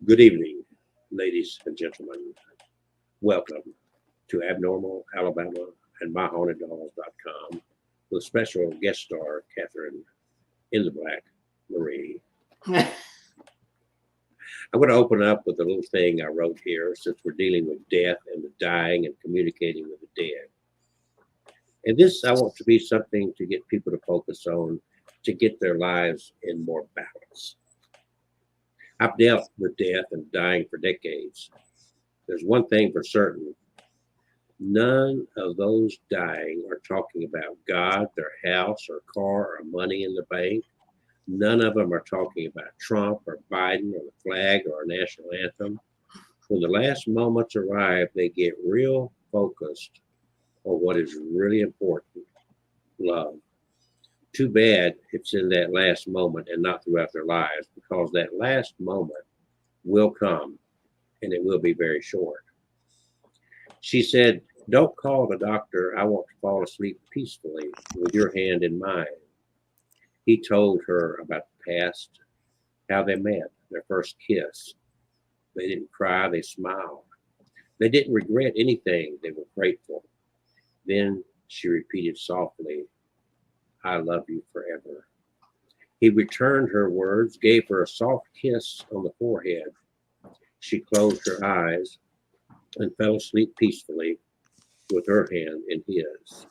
Good evening, ladies and gentlemen. Welcome to Abnormal Alabama and MyHauntedDolls.com with special guest star Catherine in the Black Marie. I'm going to open up with a little thing I wrote here since we're dealing with death and the dying and communicating with the dead. And this I want to be something to get people to focus on to get their lives in more balance. I've dealt with death and dying for decades. There's one thing for certain. None of those dying are talking about God, their house or car or money in the bank. None of them are talking about Trump or Biden or the flag or our national anthem. When the last moments arrive, they get real focused on what is really important, love. Too bad it's in that last moment and not throughout their lives, because that last moment will come and it will be very short. She said, "Don't call the doctor. I want to fall asleep peacefully with your hand in mine." He told her about the past, how they met, their first kiss. They didn't cry, they smiled. They didn't regret anything, they were grateful. Then she repeated softly, "I love you forever." He returned her words, gave her a soft kiss on the forehead. She closed her eyes and fell asleep peacefully with her hand in his.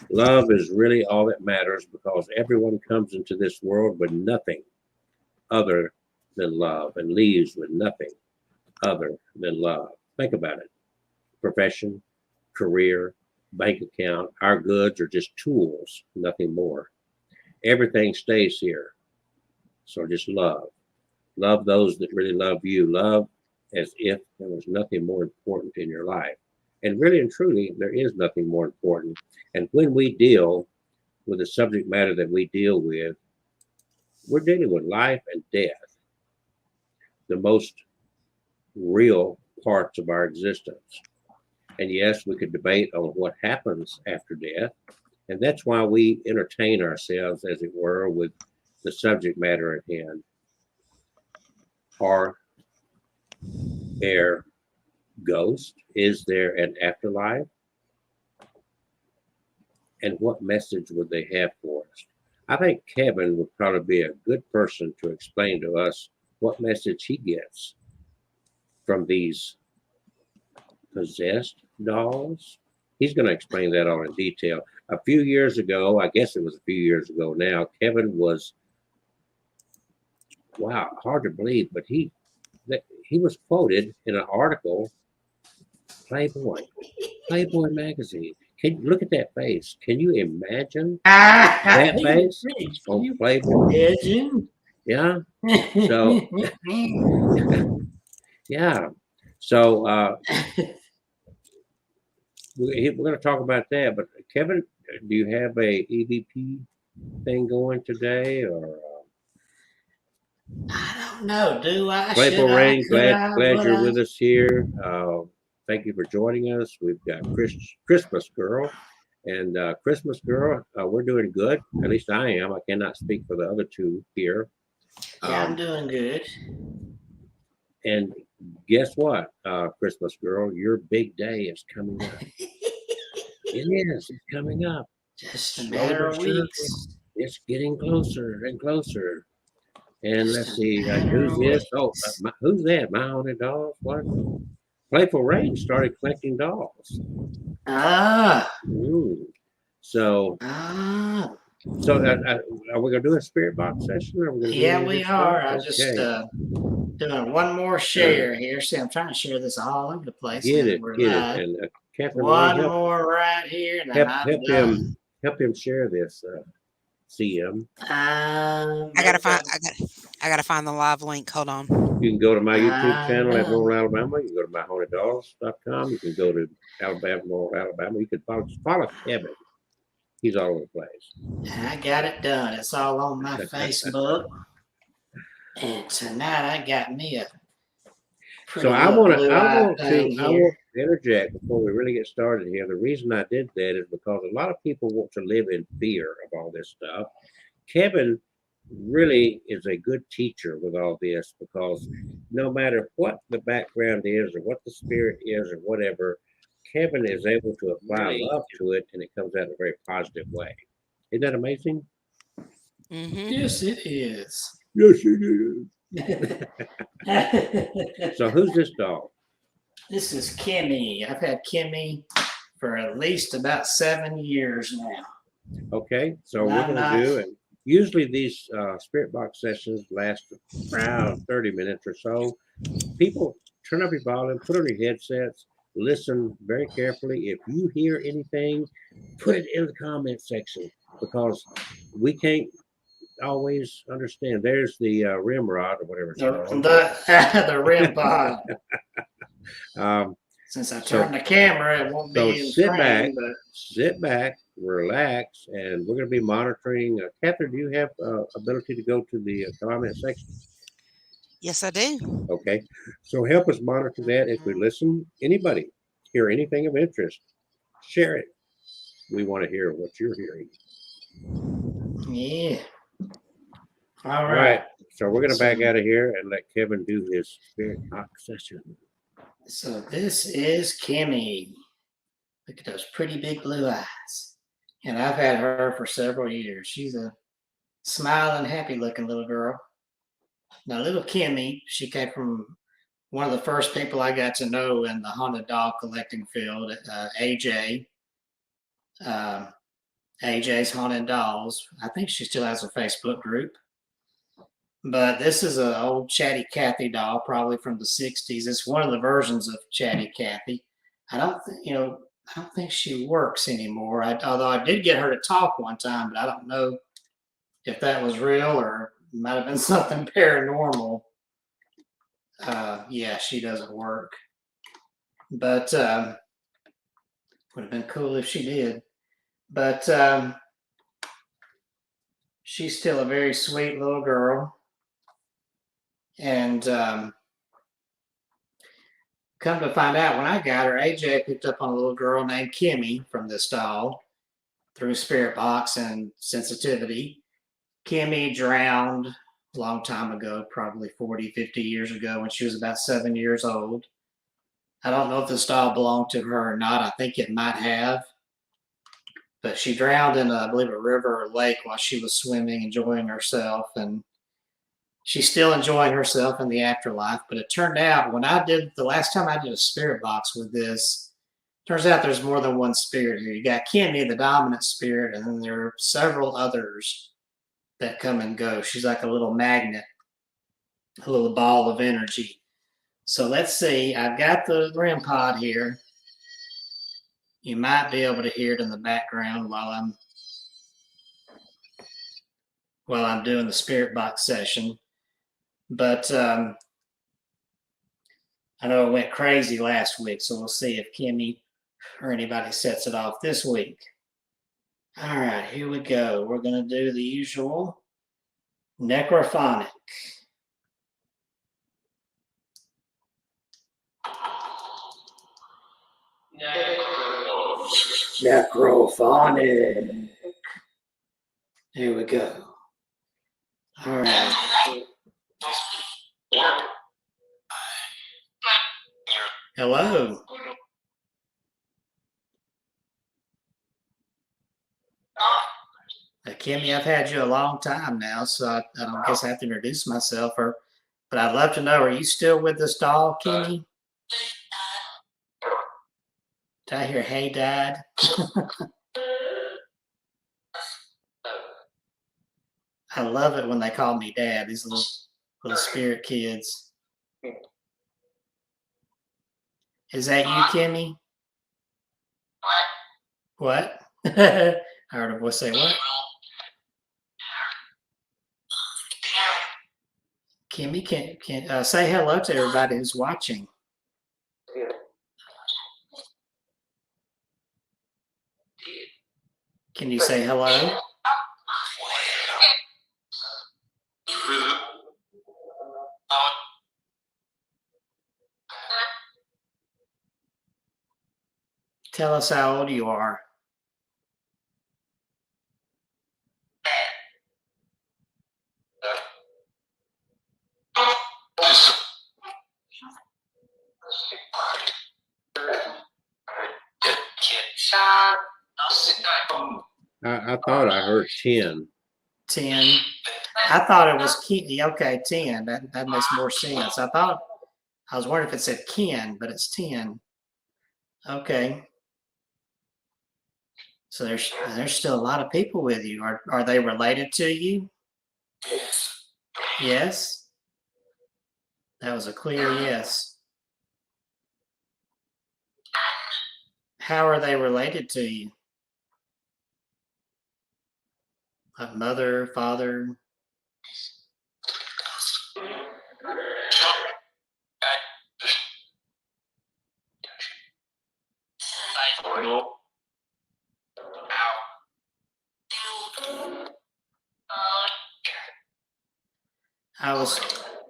Love is really all that matters, because everyone comes into this world with nothing other than love and leaves with nothing other than love. Think about it. Profession, career, bank account, our goods are just tools, nothing more. Everything stays here. So just love. Love those that really love you. Love as if there was nothing more important in your life. And really and truly, there is nothing more important. And when we deal with the subject matter that we deal with, we're dealing with life and death, the most real parts of our existence. And yes, we could debate on what happens after death. And that's why we entertain ourselves, as it were, with the subject matter at hand. Are there ghosts? Is there an afterlife? And what message would they have for us? I think Kevin would probably be a good person to explain to us what message he gets from these possessed dolls. He's going to explain that all in detail. A few years ago, I guess it was a few years ago now, Kevin was, wow, hard to believe, but he was quoted in an article, Playboy magazine. Can you look at that face? Can you imagine that face on Playboy? Imagine. Yeah. So yeah. So we're going to talk about that. But Kevin, do you have a EVP thing going today, or I don't know. Do I? Playful Should I? Rain? Could Glad I? glad Would you're I? with us here. Thank you for joining us. We've got Christmas Girl. And Christmas Girl, we're doing good. At least I am. I cannot speak for the other two here. Yeah, I'm doing good. And guess what, Christmas Girl? Your big day is coming up. It is. It's coming up. Just a Slowly matter but of surely, weeks. it's getting closer and closer. And Just let's a see, matter who's of this? Oh, weeks. who's that? My Haunted Dolls? What? Playful Rain started collecting dolls. Ah, Mm. So, ah. are we gonna do a spirit box session, or are we gonna do Yeah, any of we this are. stuff? I just Okay, doing one more share here. See, I'm trying to share this all over the place get now that it, we're get it. live. And Catherine Marie, One more right here, and then I'm done. help him share this. CM. I gotta find. I gotta find the live link. Hold on. You can go to my YouTube I'm channel, done. Abnormal Alabama. You can go to myhauntedolls.com. You can go to Abnormal Alabama. You can follow Kevin. He's all over the place. I got it done. It's all on my Facebook. And tonight I got me a pretty So I little want thing to here. interject before we really get started here. The reason I did that is because a lot of people want to live in fear of all this stuff. Kevin really is a good teacher with all this because no matter what the background is or what the spirit is or whatever, Kevin is able to apply love to it and it comes out in a very positive way. Isn't that amazing? Mm-hmm. Yes, it is. Yes, it is. So who's this dog? This is Kimmy. I've had Kimmy for at least about 7 years now. Okay, so we're going to do, and usually these spirit box sessions last around 30 minutes or so. People turn up your volume, put on your headsets, listen very carefully. If you hear anything, put it in the comment section because we can't always understand. There's the rim rod or whatever it's called. The rim pod. Um, Since I turned the camera, it won't so be in sit frame, back, but sit back, relax, and we're going to be monitoring. Catherine, do you have ability to go to the comment section? Yes, I do. Okay, so help us monitor that as we listen. Anybody hear anything of interest? Share it. We want to hear what you're hearing. yeah. All All right. right, so we're going to back out of here and let Kevin do his spirit box session. So this is Kimmy. Look at those pretty big blue eyes. And I've had her for several years. She's a smiling, happy looking little girl. Now, little Kimmy, she came from one of the first people I got to know in the haunted dog collecting field, AJ. AJ's Haunted Dolls. I think she still has a Facebook group. But this is an old Chatty Cathy doll, probably from the 60s. It's one of the versions of Chatty Cathy. I don't think she works anymore. Although I did get her to talk one time, but I don't know if that was real or it might have been something paranormal. Yeah, she doesn't work. But would have been cool if she did. But she's still a very sweet little girl. And come to find out, when I got her, AJ picked up on a little girl named Kimmy from this doll through Spirit Box and Sensitivity. Kimmy drowned a long time ago, probably 40, 50 years ago, when she was about 7 years old. I don't know if this doll belonged to her or not. I think it might have. But she drowned in, I believe, a river or lake while she was swimming, enjoying herself. And she's still enjoying herself in the afterlife. But it turned out the last time I did a spirit box with this, turns out there's more than one spirit here. You got Kimmy, the dominant spirit, and then there are several others that come and go. She's like a little magnet, a little ball of energy. So let's see. I've got the REM pod here. You might be able to hear it in the background while I'm doing the spirit box session. But I know it went crazy last week, so we'll see if Kimmy or anybody sets it off this week. All right, here we go. We're going to do the usual necrophonic. Necrophonic. Here we go. All right. Hello. Kimmy, I've had you a long time now, so I don't guess I have to introduce myself. But I'd love to know, are you still with this doll, Kimmy? Did I hear hey, Dad? I love it when they call me Dad, these little spirit kids. Is that you, Kimmy? What? I heard a voice say what? Kimmy, can say hello to everybody who's watching. Can you say hello? Tell us how old you are. I thought I heard 10. 10. I thought it was Ken. Okay, 10. That makes more sense. I was wondering if it said Ken, but it's 10. Okay. So there's still a lot of people with you. Are they related to you? Yes. That was a clear yes. How are they related to you? Like mother, father? I was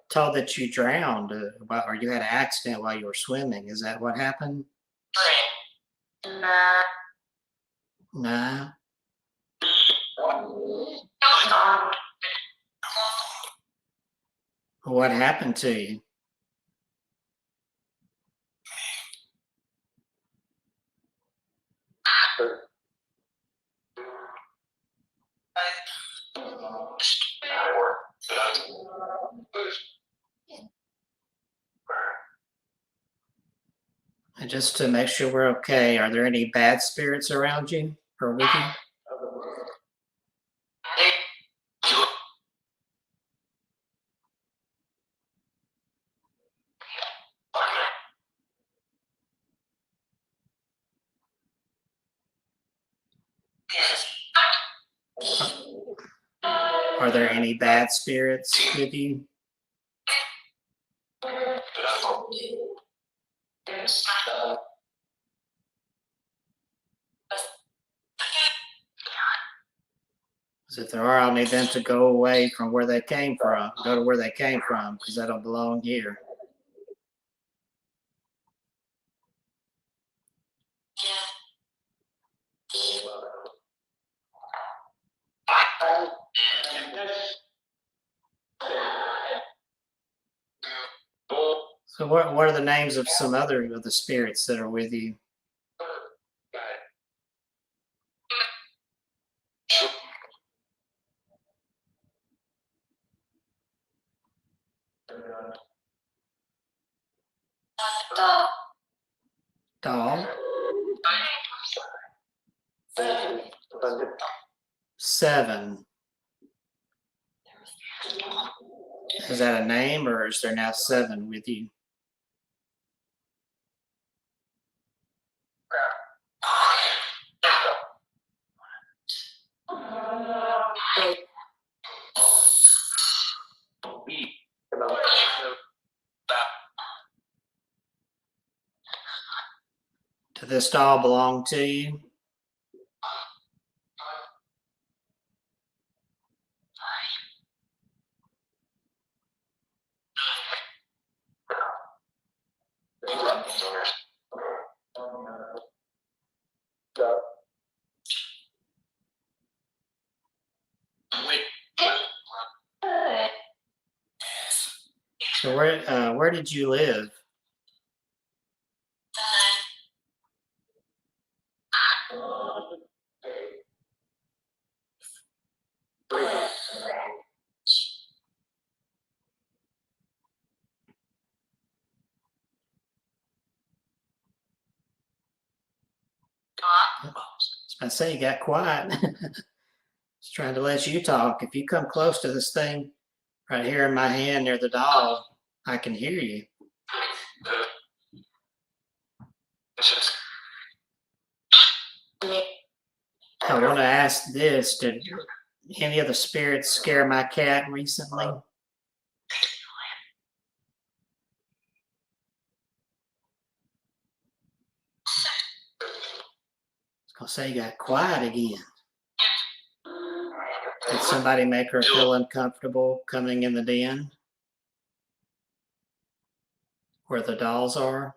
told that you drowned or you had an accident while you were swimming. Is that what happened? Nah. What happened to you? And just to make sure we're okay, are there any bad spirits around you or with you? Are there any bad spirits with you? Because if there are, I'll need them to go away from where they came from, go to where they came from, because they don't belong here. So what are the names of some other of the spirits that are with you? Doll? 7. Is that a name or is there now 7 with you? Does this doll belong to you? So where did you live? I say you got quiet. Just trying to let you talk. If you come close to this thing right here in my hand near the doll, I can hear you. I want to ask this. Did any of the spirits scare my cat recently? I was going to say you got quiet again. Did somebody make her feel uncomfortable coming in the den where the dolls are?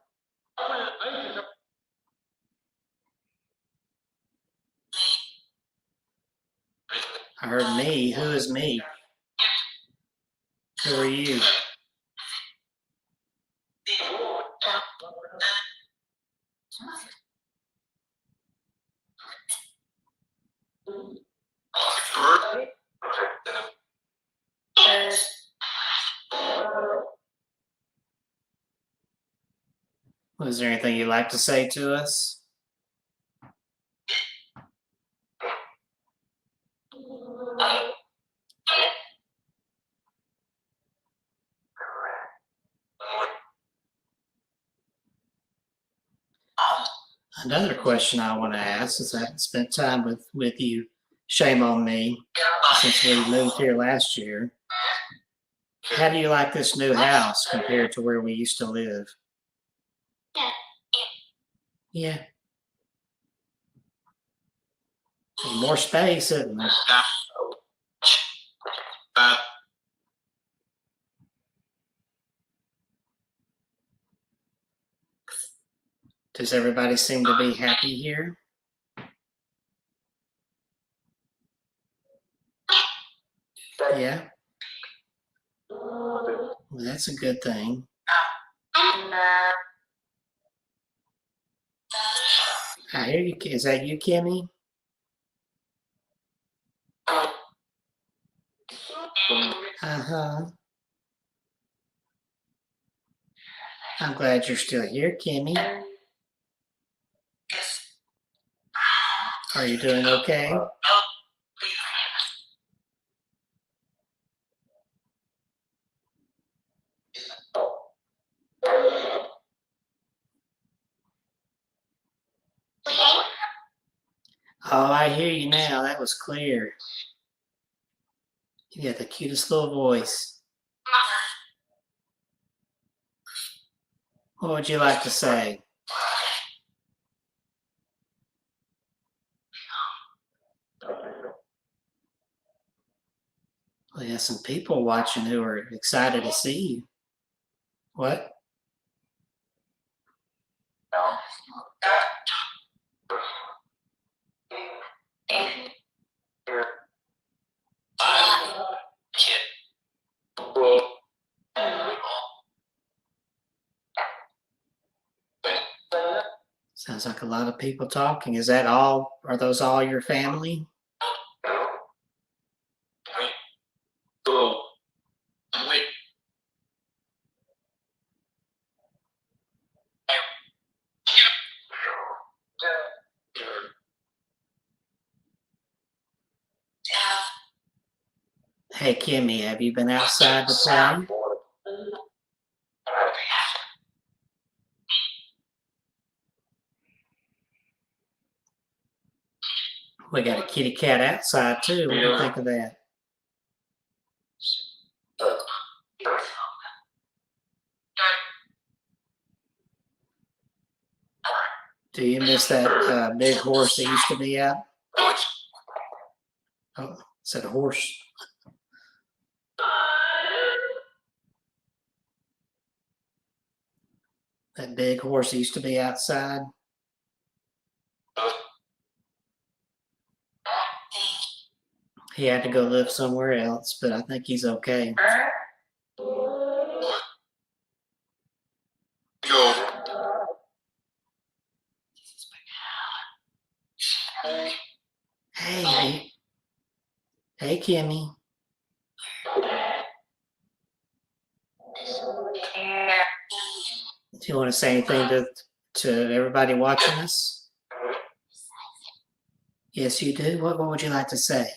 I heard me. Who is me? Who are you? Was there anything you'd like to say to us? Another question I want to ask, since I haven't spent time with you, shame on me, since we moved here last year. How do you like this new house compared to where we used to live? Yeah. There's more space, isn't there? Does everybody seem to be happy here? Yeah. Well, that's a good thing. I hear you. Is that you, Kimmy? Uh-huh. I'm glad you're still here, Kimmy. Are you doing okay? Oh, I hear you now. That was clear. You got the cutest little voice. What would you like to say? Well, you have some people watching who are excited to see you. What? Sounds like a lot of people talking. Is that all? Are those all your family? Hey, Kimmy, have you been outside to play? We got a kitty cat outside too. What do you think of that? Do you miss that big horse that used to be out? Oh, is that a horse? That big horse that used to be outside? He had to go live somewhere else, but I think he's okay. Hey, hey, Kimmy. Do you want to say anything to everybody watching us? Yes, you do. What would you like to say?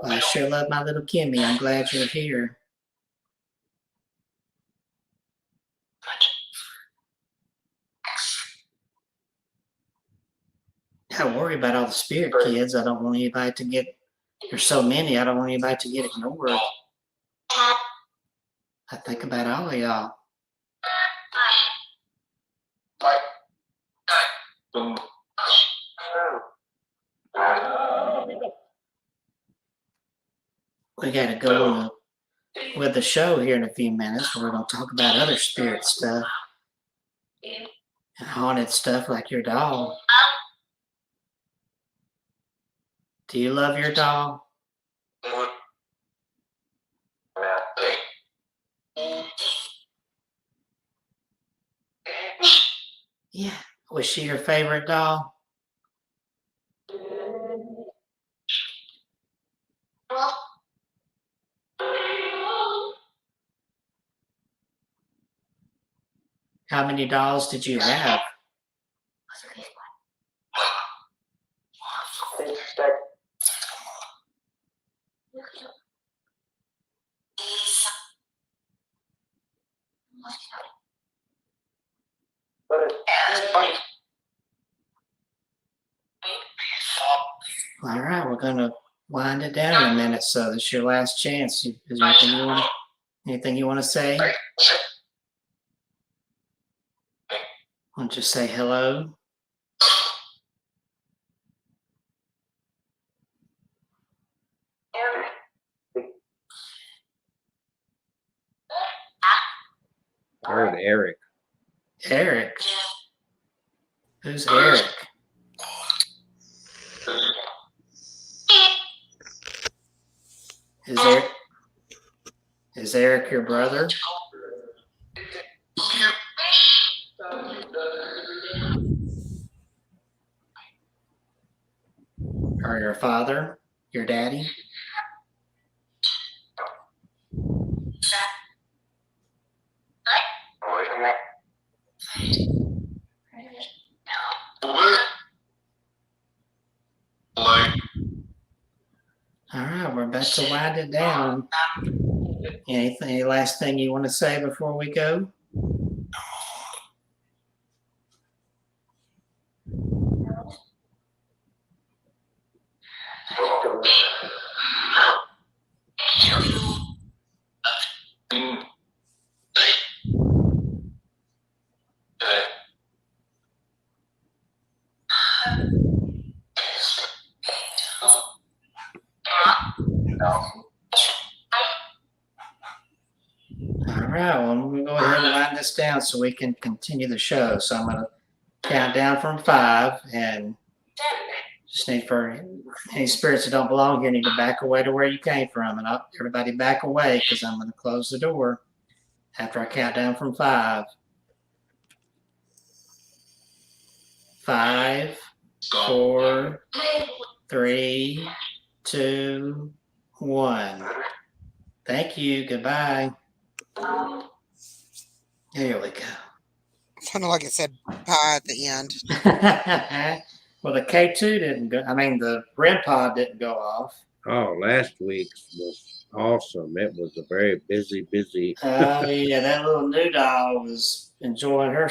Well, I sure love my little Kimmy. I'm glad you're here. I worry about all the spirit kids. I don't want anybody to get, there's so many, I don't want anybody to get ignored. I think about all of y'all. We got to go with the show here in a few minutes. We're going to talk about other spirit stuff and haunted stuff like your doll. Do you love your doll? Yeah. Was she your favorite doll? How many dolls did you have? All right, we're gonna wind it down in a minute. So this is your last chance. Is there anything you want to say? Why don't you say hello? I heard Eric. Eric. Who's Eric? Is Eric your brother? Or your father? Your daddy? All right, we're about to wind it down. Any last thing you want to say before we go? All right, well, I'm going to go ahead and wind this down so we can continue the show. So I'm going to count down from 5, and just need for any spirits that don't belong here need to back away to where you came from. And everybody back away because I'm going to close the door after I count down from 5. 5, 4, 3, 2, 1. Thank you. Goodbye. Here we go. Kind of like it said bye at the end. Well, the K2 didn't go. I mean, the REM pod didn't go off. Oh, last week's was awesome. It was a very busy. Oh, yeah, that little new doll was enjoying her.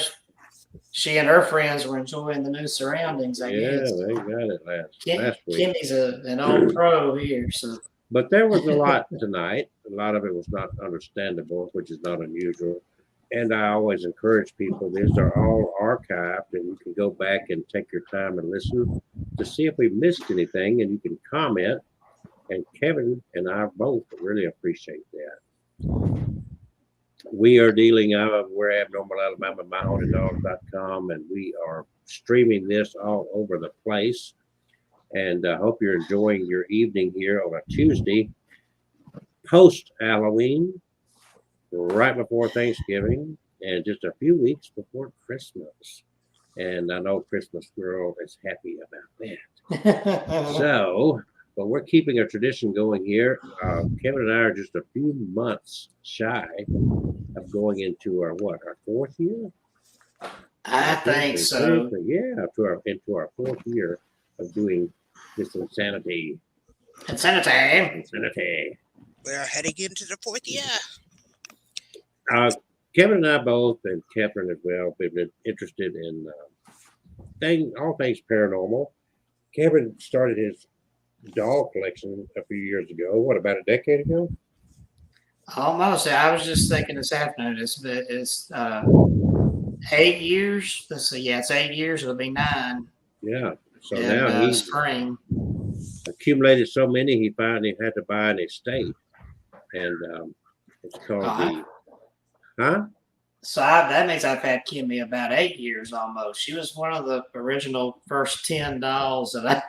She and her friends were enjoying the new surroundings, I guess. Yeah, they got it last week. Kimmy's an old pro here, so. But there was a lot tonight. A lot of it was not understandable, which is not unusual. And I always encourage people, these are all archived, and you can go back and take your time and listen to see if we missed anything, and you can comment. And Kevin and I both really appreciate that. We are dealing out of We're Abnormal Alabama, myhaunteddog.com, and we are streaming this all over the place. And I hope you're enjoying your evening here on a Tuesday, post-Halloween, right before Thanksgiving, and just a few weeks before Christmas. And I know Christmas Girl is happy about that. So, but we're keeping a tradition going here. Kevin and I are just a few months shy of going into our 4th year? I think so. Yeah, into our 4th year of doing this insanity. Insanity. We're heading into the 4th year. Kevin and I both, and Catherine as well, have been interested in all things paranormal. Kevin started his doll collection a few years ago. What, about a decade ago? Almost. I was just thinking this afternoon. It's 8 years. Let's see. Yeah, it's 8 years. It'll be 9. Yeah. So now he's spring. Accumulated so many, he finally had to buy an estate, and it's called So that means I've had Kimmy about 8 years almost. She was one of the original first 10 dolls that I.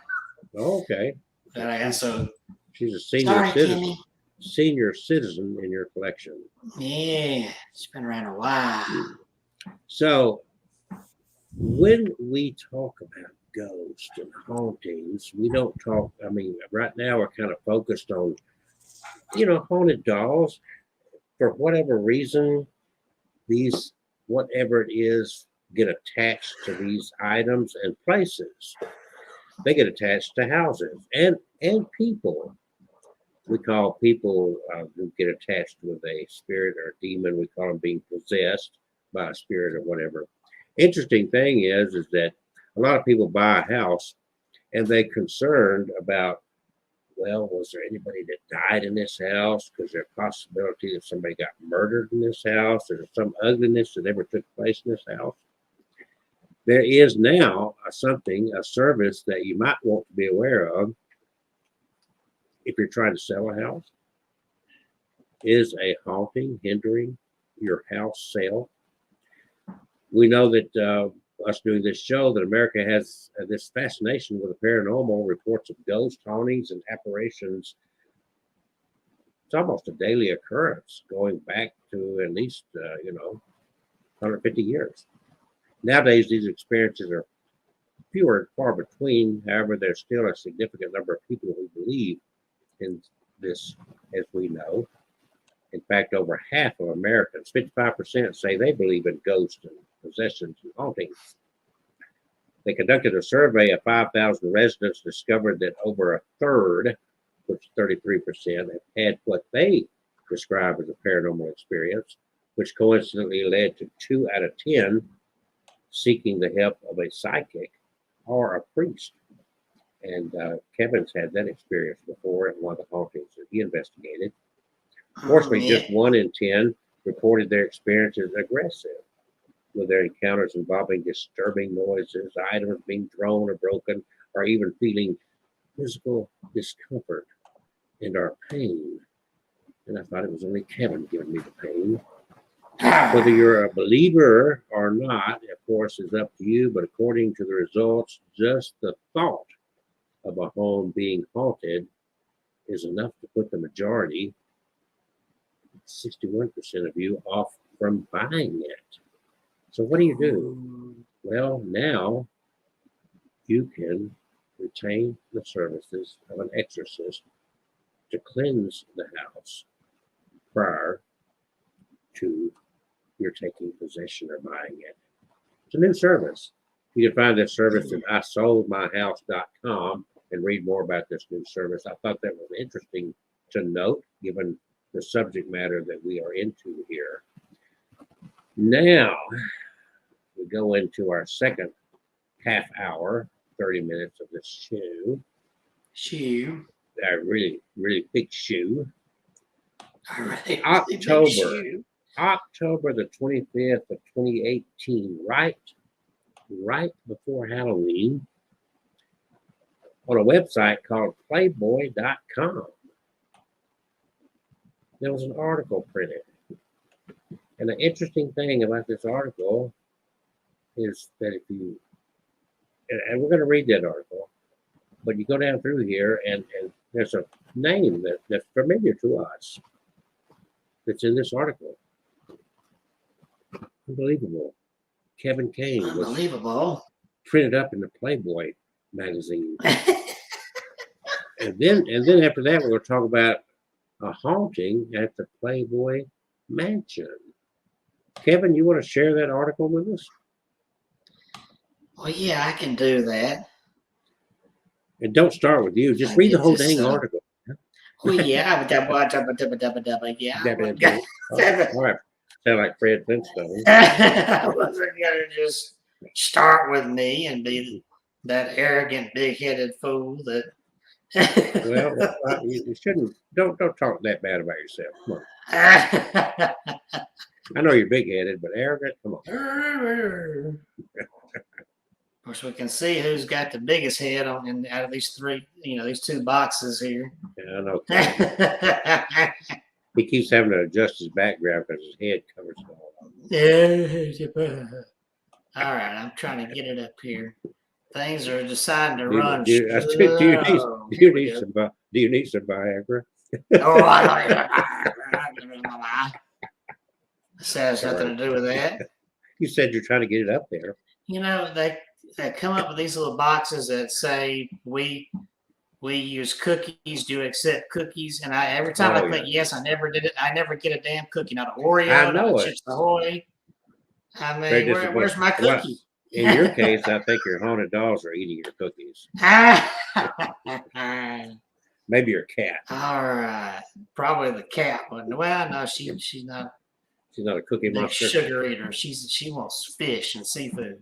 Oh, okay. That I had. So she's a senior citizen. Kimmy. Senior citizen in your collection. Yeah, she's been around a while. So when we talk about ghosts and hauntings, we don't talk. I mean, right now we're kind of focused on, haunted dolls. For whatever reason, these, whatever it is, get attached to these items and places. They get attached to houses and people. We call people who get attached with a spirit or a demon, we call them being possessed by a spirit or whatever. Interesting thing is that a lot of people buy a house and they're concerned about, well, was there anybody that died in this house? Because there's a possibility that somebody got murdered in this house, or some ugliness that ever took place in this house. There is now a service that you might want to be aware of if you're trying to sell a house. Is a haunting hindering your house sale? We know that us doing this show, that America has this fascination with the paranormal, reports of ghost hauntings and apparitions. It's almost a daily occurrence, going back to at least 150 years. Nowadays, these experiences are fewer and far between. However, there's still a significant number of people who believe in this, as we know. In fact, over half of Americans, 55%, say they believe in ghosts and possessions and hauntings. They conducted a survey of 5,000 residents, discovered that over a third, which 33%, have had what they describe as a paranormal experience, which coincidentally led to 2 out of 10 seeking the help of a psychic or a priest. And Kevin's had that experience before at one of the hauntings that he investigated. Fortunately, just 1 in 10 reported their experiences aggressive, with their encounters involving disturbing noises, items being thrown or broken, or even feeling physical discomfort and or pain. And I thought it was only Kevin giving me the pain. Whether you're a believer or not, of course, is up to you. But according to the results, just the thought of a home being haunted is enough to put the majority, 61% of you, off from buying it. So what do you do? Well, now you can retain the services of an exorcist to cleanse the house prior to your taking possession or buying it. It's a new service. You can find this service at isoldmyhouse.com and read more about this new service. I thought that was interesting to note, given the subject matter that we are into here. Now, we go into our second half hour, 30 minutes of this show. A really, really big shoe. October the 25th of 2018, right before Halloween, on a website called Playboy.com. There was an article printed. And the interesting thing about this article is that if you, and we're going to read that article, but you go down through here and there's a name that's familiar to us that's in this article. Unbelievable. Kevin Kane was printed up in the Playboy magazine. and then after that, we're going to talk about a haunting at the Playboy mansion. Kevin, you want to share that article with us? Well, yeah, I can do that. And don't start with you. Just read the whole dang article. Well, yeah. Yeah. All right. Sound like Fred Flintstone. I wasn't going to just start with me and be that arrogant, big-headed fool that. Well, you shouldn't. Don't talk that bad about yourself. Come on. I know you're big-headed, but arrogant. Come on. Of course, we can see who's got the biggest head out of these three. These two boxes here. Yeah, I know. He keeps having to adjust his background because his head covers it all. Yeah. All right, I'm trying to get it up here. Things are designed to run. Do you need some Viagra? Oh, I don't. This has nothing to do with that. You said you're trying to get it up there. They come up with these little boxes that say we use cookies. Do you accept cookies? And every time I click yes, I never did it. I never get a damn cookie, not an Oreo, not a Chips Ahoy. I mean, where's my cookie? Well, in your case, I think your haunted dolls are eating your cookies. Maybe your cat. All right, probably the cat one. Well, no, she's not. She's not a cookie monster. Sugar eater. She wants fish and seafood.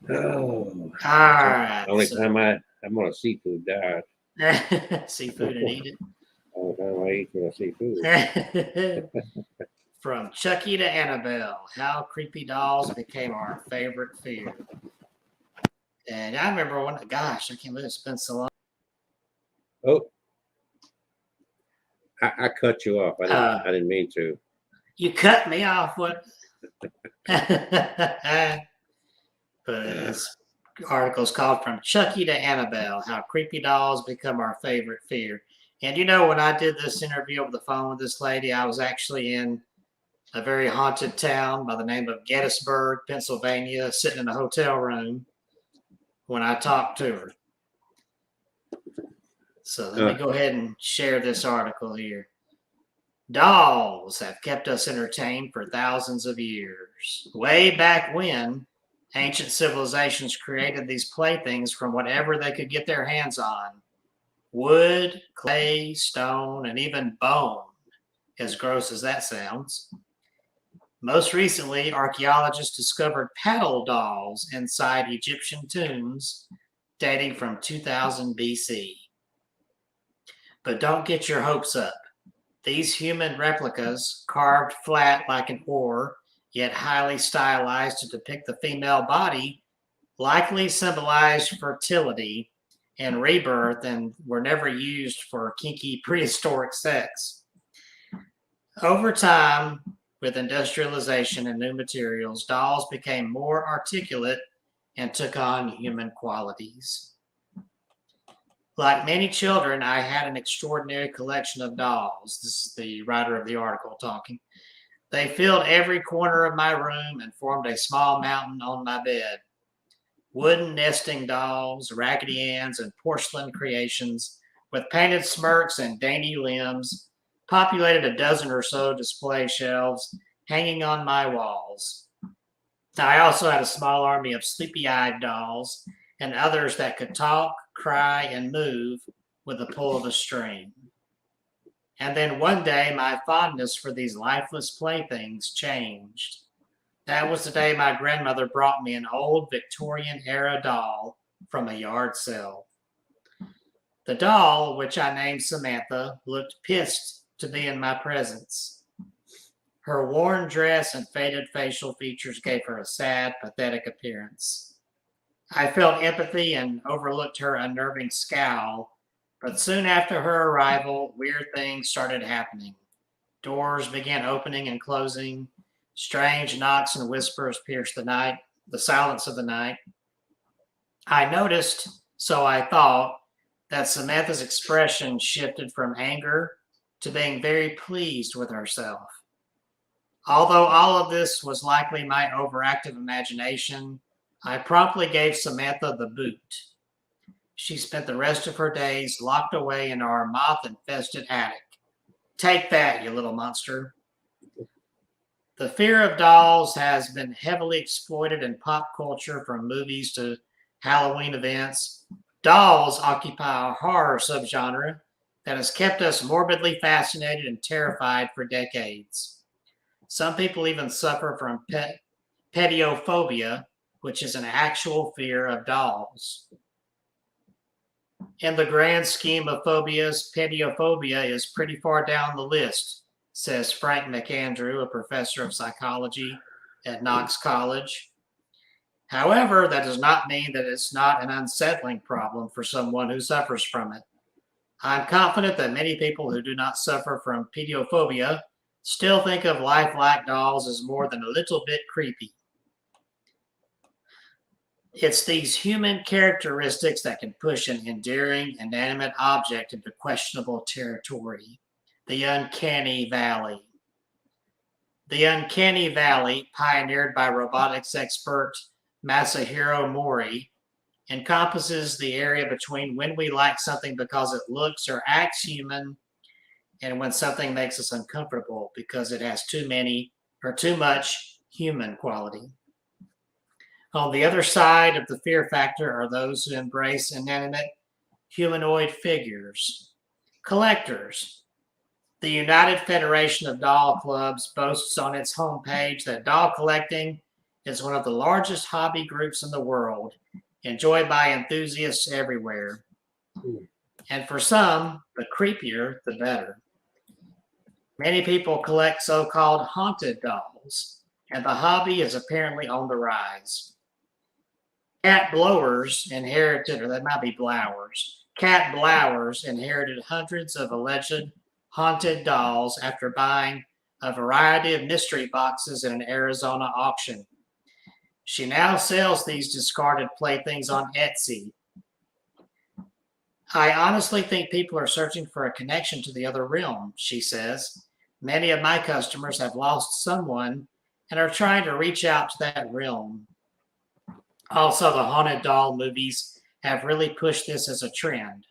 Oh, all right. Only time I'm on a seafood diet. Seafood and eat it. All the time I eat for seafood. From Chucky to Annabelle, how creepy dolls became our favorite fear. And I remember when, gosh, I can't believe it's been so long. Oh, I cut you off. I didn't mean to. You cut me off. What? But this article is called From Chucky to Annabelle, how creepy dolls become our favorite fear. And when I did this interview over the phone with this lady, I was actually in a very haunted town by the name of Gettysburg, Pennsylvania, sitting in a hotel room when I talked to her. So let me go ahead and share this article here. Dolls have kept us entertained for thousands of years. Way back when, ancient civilizations created these playthings from whatever they could get their hands on. Wood, clay, stone, and even bone, as gross as that sounds. Most recently, archaeologists discovered paddle dolls inside Egyptian tombs dating from 2000 BC. But don't get your hopes up. These human replicas, carved flat like an oar, yet highly stylized to depict the female body, likely symbolized fertility and rebirth and were never used for kinky prehistoric sex. Over time, with industrialization and new materials, dolls became more articulate and took on human qualities. Like many children, I had an extraordinary collection of dolls. This is the writer of the article talking. They filled every corner of my room and formed a small mountain on my bed. Wooden nesting dolls, Raggedy Anns, and porcelain creations with painted smirks and dainty limbs populated a dozen or so display shelves hanging on my walls. I also had a small army of sleepy-eyed dolls and others that could talk, cry, and move with the pull of a string. And then one day, my fondness for these lifeless playthings changed. That was the day my grandmother brought me an old Victorian-era doll from a yard sale. The doll, which I named Samantha, looked pissed to be in my presence. Her worn dress and faded facial features gave her a sad, pathetic appearance. I felt empathy and overlooked her unnerving scowl, but soon after her arrival, weird things started happening. Doors began opening and closing. Strange knocks and whispers pierced the silence of the night. I noticed, so I thought, that Samantha's expression shifted from anger to being very pleased with herself. Although all of this was likely my overactive imagination, I promptly gave Samantha the boot. She spent the rest of her days locked away in our moth-infested attic. Take that, you little monster. The fear of dolls has been heavily exploited in pop culture, from movies to Halloween events. Dolls occupy a horror subgenre that has kept us morbidly fascinated and terrified for decades. Some people even suffer from pediophobia, which is an actual fear of dolls. In the grand scheme of phobias, pediophobia is pretty far down the list, says Frank McAndrew, a professor of psychology at Knox College. However, that does not mean that it's not an unsettling problem for someone who suffers from it. I'm confident that many people who do not suffer from pediophobia still think of lifelike dolls as more than a little bit creepy. It's these human characteristics that can push an endearing, inanimate object into questionable territory. The Uncanny Valley. The Uncanny Valley, pioneered by robotics expert Masahiro Mori, encompasses the area between when we like something because it looks or acts human and when something makes us uncomfortable because it has too many or too much human quality. On the other side of the fear factor are those who embrace inanimate humanoid figures. Collectors. The United Federation of Doll Clubs boasts on its homepage that doll collecting is one of the largest hobby groups in the world, enjoyed by enthusiasts everywhere. And for some, the creepier, the better. Many people collect so-called haunted dolls, and the hobby is apparently on the rise. Cat Blowers inherited, or that might be Blowers. Cat Blowers inherited hundreds of alleged haunted dolls after buying a variety of mystery boxes in an Arizona auction. She now sells these discarded playthings on Etsy. I honestly think people are searching for a connection to the other realm, she says. Many of my customers have lost someone and are trying to reach out to that realm. Also, the haunted doll movies have really pushed this as a trend.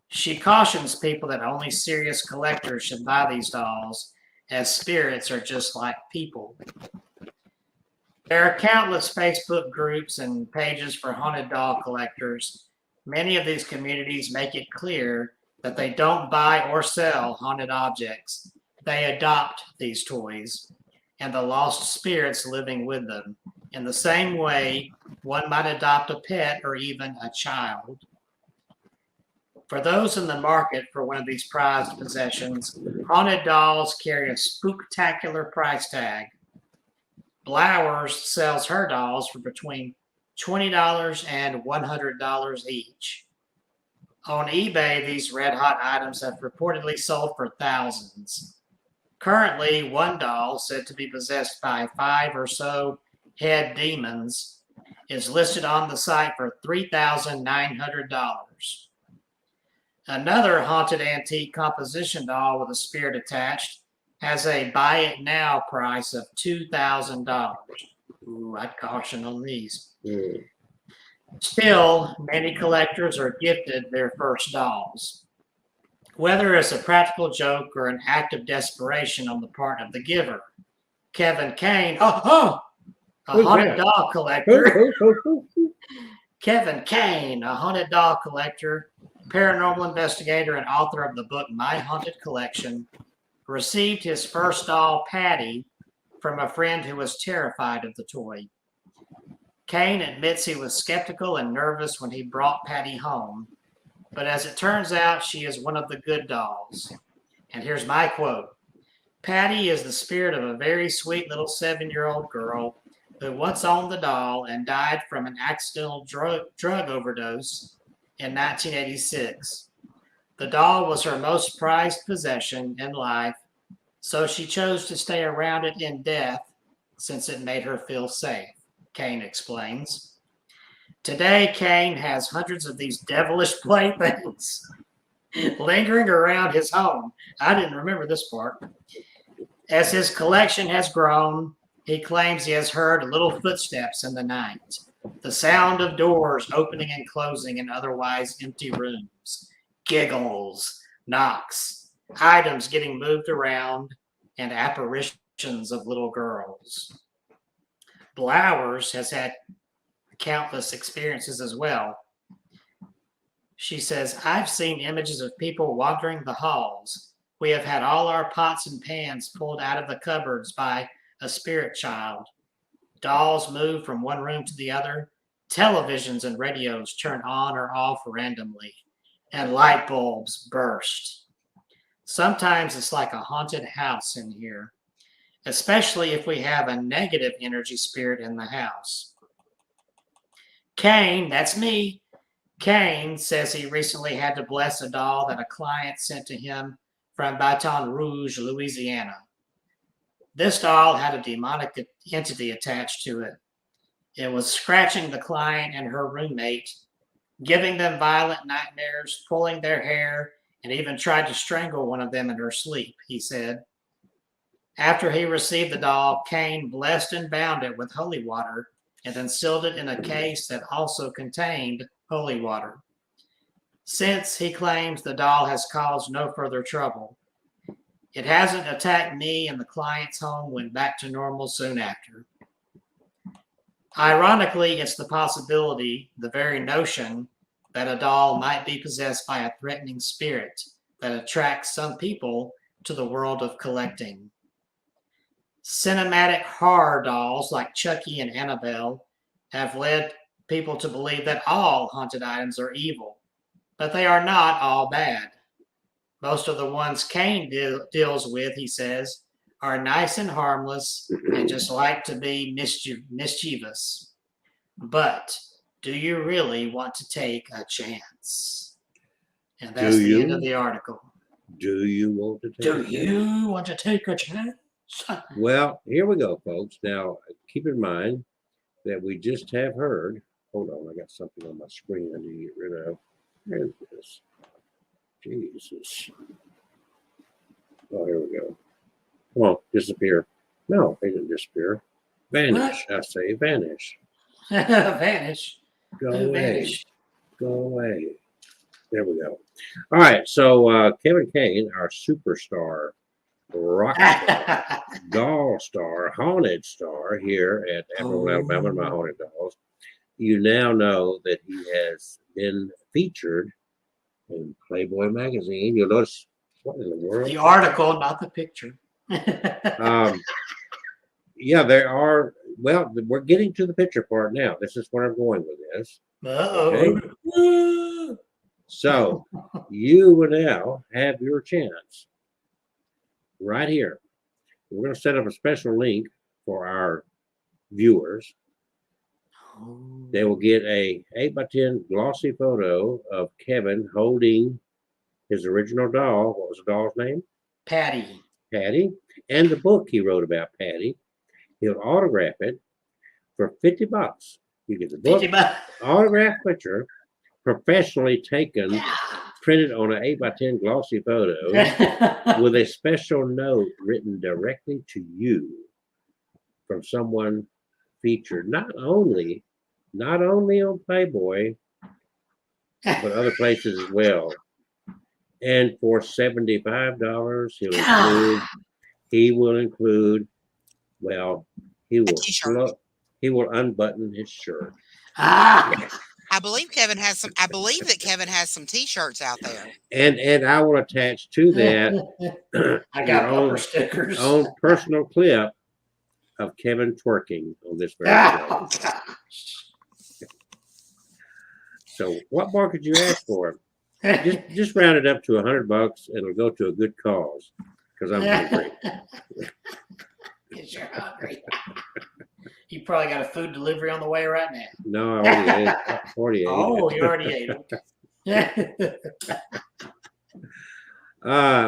She cautions people that only serious collectors should buy these dolls, as spirits are just like people. There are countless Facebook groups and pages for haunted doll collectors. Many of these communities make it clear that they don't buy or sell haunted objects. They adopt these toys and the lost spirits living with them, in the same way one might adopt a pet or even a child. For those in the market for one of these prized possessions, haunted dolls carry a spooktacular price tag. Blowers sells her dolls for between $20 and $100 each. On eBay, these red-hot items have reportedly sold for thousands. Currently, one doll, said to be possessed by 5 or so head demons, is listed on the site for $3,900. Another haunted antique composition doll with a spirit attached has a buy it now price of $2,000. Ooh, I'd caution on these. Still, many collectors are gifted their first dolls. Whether it's a practical joke or an act of desperation on the part of the giver. Kevin Kane, a haunted doll collector. Kevin Kane, a haunted doll collector, paranormal investigator, and author of the book My Haunted Collection, received his first doll, Patty, from a friend who was terrified of the toy. Kane admits he was skeptical and nervous when he brought Patty home, but as it turns out, she is one of the good dolls. And here's my quote. Patty is the spirit of a very sweet little 7-year-old girl who once owned the doll and died from an accidental drug overdose in 1986. The doll was her most prized possession in life, so she chose to stay around it in death since it made her feel safe, Kane explains. Today, Kane has hundreds of these devilish playthings lingering around his home. I didn't remember this part. As his collection has grown, he claims he has heard little footsteps in the night, the sound of doors opening and closing in otherwise empty rooms, giggles, knocks, items getting moved around, and apparitions of little girls. Blowers has had countless experiences as well. She says, I've seen images of people wandering the halls. We have had all our pots and pans pulled out of the cupboards by a spirit child. Dolls move from one room to the other. Televisions and radios turn on or off randomly, and light bulbs burst. Sometimes it's like a haunted house in here, especially if we have a negative energy spirit in the house. Kane, that's me. Kane says he recently had to bless a doll that a client sent to him from Baton Rouge, Louisiana. This doll had a demonic entity attached to it. It was scratching the client and her roommate, giving them violent nightmares, pulling their hair, and even tried to strangle one of them in her sleep, he said. After he received the doll, Kane blessed and bound it with holy water and then sealed it in a case that also contained holy water. Since he claims the doll has caused no further trouble, it hasn't attacked me, and the client's home went back to normal soon after. Ironically, it's the possibility, the very notion, that a doll might be possessed by a threatening spirit that attracts some people to the world of collecting. Cinematic horror dolls like Chucky and Annabelle have led people to believe that all haunted items are evil, but they are not all bad. Most of the ones Kane deals with, he says, are nice and harmless and just like to be mischievous. But do you really want to take a chance? And that's the end of the article. Do you want to take Do you want to take a chance? Well, here we go, folks. Now, keep in mind that we just have heard. Hold on, I got something on my screen I need to get rid of. Where's this? Jesus. Oh, here we go. Come on, disappear. No, they didn't disappear. Vanish. I say vanish. Vanish. Go away. Vanish. Go away. There we go. All right, so Kevin Kane, our superstar, rock star, doll star, haunted star here at Abnormal Alabama, My Haunted Dolls. You now know that he has been featured in Playboy magazine. You'll notice, what in the world? The article, not the picture. Yeah, there are. Well, we're getting to the picture part now. This is where I'm going with this. Uh-oh. So you will now have your chance right here. We're going to set up a special link for our viewers. They will get a 8x10 glossy photo of Kevin holding his original doll. What was the doll's name? Patty. Patty. And the book he wrote about Patty. He'll autograph it for $50. You get the book, autograph picture, professionally taken, printed on an 8x10 glossy photo with a special note written directly to you from someone featured not only on Playboy, but other places as well. And for $75, he will include, well, he will unbutton his shirt. I believe that Kevin has some T-shirts out there. And I will attach to that I got bumper stickers. Own personal clip of Kevin twerking on this very show. So what more could you ask for? Just round it up to $100. It'll go to a good cause because I'm hungry. Because you're hungry. You probably got a food delivery on the way right now. No, I already ate. Oh, you already ate. Okay.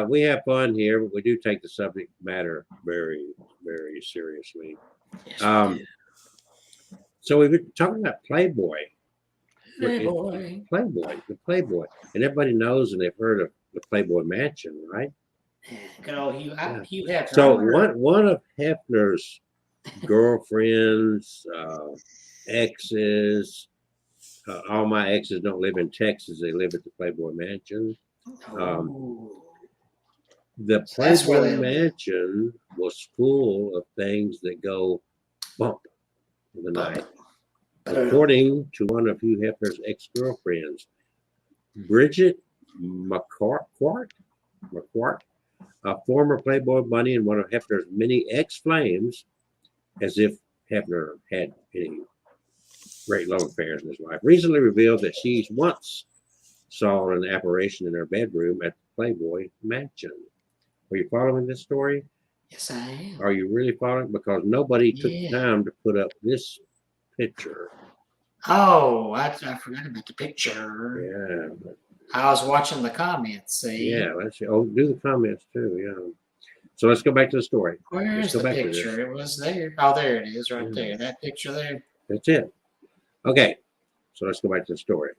We have fun here, but we do take the subject matter very, very seriously. Yes, so we've been talking about Playboy. Playboy. The Playboy. And everybody knows and they've heard of the Playboy Mansion, right? Good old Hugh Hefner. So one of Hefner's girlfriends, exes, all my exes don't live in Texas. They live at the Playboy Mansion. The Playboy Mansion was full of things that go bump in the night. According to one of Hugh Hefner's ex-girlfriends, Bridget McQuart, a former Playboy bunny and one of Hefner's many ex-flames, as if Hefner had any great love affairs in his life, recently revealed that she once saw an apparition in her bedroom at the Playboy Mansion. Are you following this story? Yes, I am. Are you really following? Because nobody took time to put up this picture. Oh, I forgot about the picture. Yeah. I was watching the comments. See? Yeah, let's see. Oh, do the comments too. Yeah. So let's go back to the story. Where's the picture? It was there. Oh, there it is, right there. That picture there. That's it. Okay. So let's go back to the story.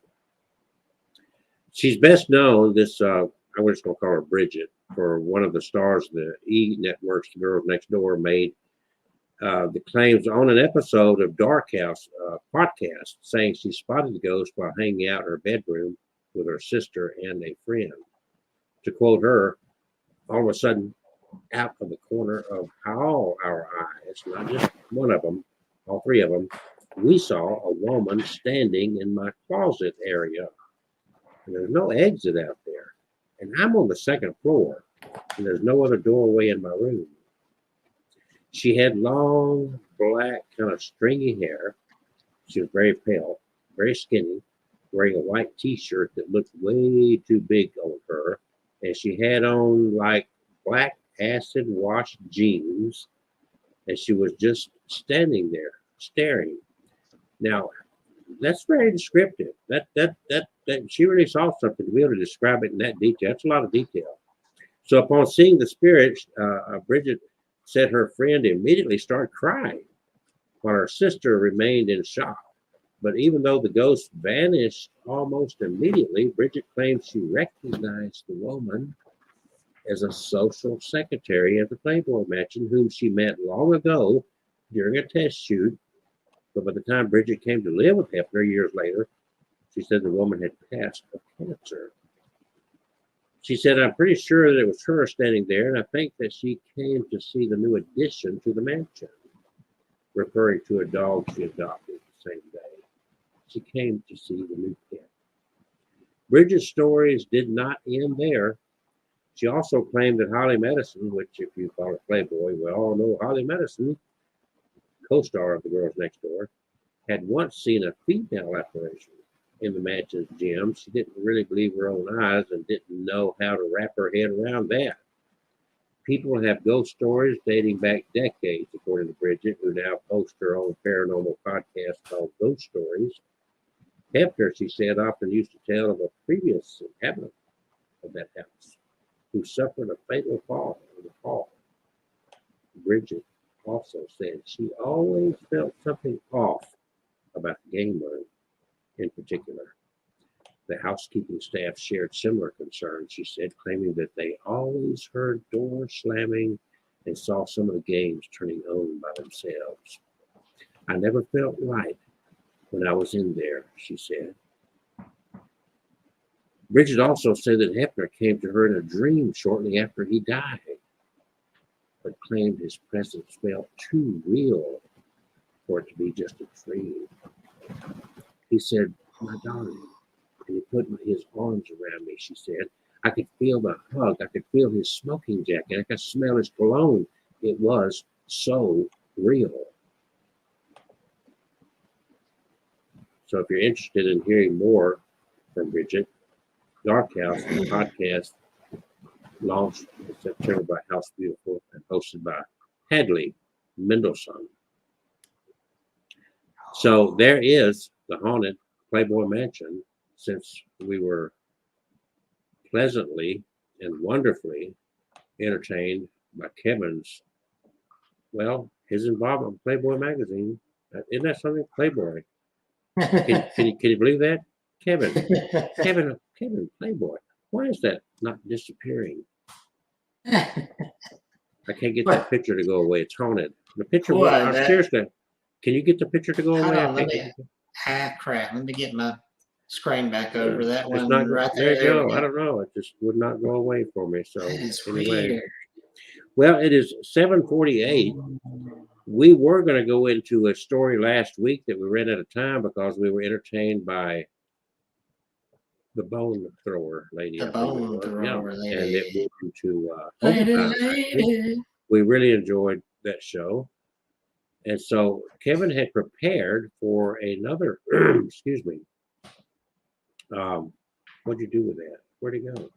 She's best known, I'm just going to call her Bridget, for one of the stars of the E! Network's Girls Next Door made the claims on an episode of Dark House podcast, saying she spotted the ghost while hanging out in her bedroom with her sister and a friend. To quote her, all of a sudden, out of the corner of all our eyes, not just one of them, all three of them, we saw a woman standing in my closet area. And there's no exit out there. And I'm on the second floor, and there's no other doorway in my room. She had long, black, kind of stringy hair. She was very pale, very skinny, wearing a white t-shirt that looked way too big on her. And she had on like black acid wash jeans. And she was just standing there, staring. Now, that's very descriptive. That she really saw something to be able to describe it in that detail. That's a lot of detail. So upon seeing the spirit, Bridget said her friend immediately started crying, while her sister remained in shock. But even though the ghost vanished almost immediately, Bridget claims she recognized the woman as a social secretary at the Playboy Mansion, whom she met long ago during a test shoot. But by the time Bridget came to live with Hefner years later, she said the woman had passed of cancer. She said, I'm pretty sure that it was her standing there, and I think that she came to see the new addition to the mansion, referring to a dog she adopted the same day. She came to see the new pet. Bridget's stories did not end there. She also claimed that Holly Madison, which if you follow Playboy, we all know Holly Madison, co-star of The Girls Next Door, had once seen a female apparition in the mansion's gym. She didn't really believe her own eyes and didn't know how to wrap her head around that. People have ghost stories dating back decades, according to Bridget, who now posts her own paranormal podcast called Ghost Stories. Hefner, she said, often used to tell of a previous inhabitant of that house who suffered a fatal fall in the hall. Bridget also said she always felt something off about the game room in particular. The housekeeping staff shared similar concerns, she said, claiming that they always heard doors slamming and saw some of the games turning on by themselves. I never felt right when I was in there, she said. Bridget also said that Hefner came to her in a dream shortly after he died, but claimed his presence felt too real for it to be just a dream. He said, my darling, and he put his arms around me, she said. I could feel the hug. I could feel his smoking jacket. I could smell his cologne. It was so real. So if you're interested in hearing more from Bridget, Dark House, the podcast, launched in September by House Beautiful and hosted by Hadley Mendelson. So there is the haunted Playboy Mansion, since we were pleasantly and wonderfully entertained by Kevin's, well, his involvement with Playboy magazine. Isn't that something? Playboy. Can you believe that? Kevin, Playboy. Why is that not disappearing? I can't get that picture to go away. It's haunted. The picture. Seriously, can you get the picture to go away? Crap. Let me get my screen back over that one. Not, right there you go. I don't know. It just would not go away for me. So anyway. Weird. Well, it is 7:48. We were going to go into a story last week that we ran out of time because we were entertained by the bone thrower lady. The bone thrower lady. And it moved to we really enjoyed that show. And so Kevin had prepared for another, excuse me. What'd you do with that? Where'd it go?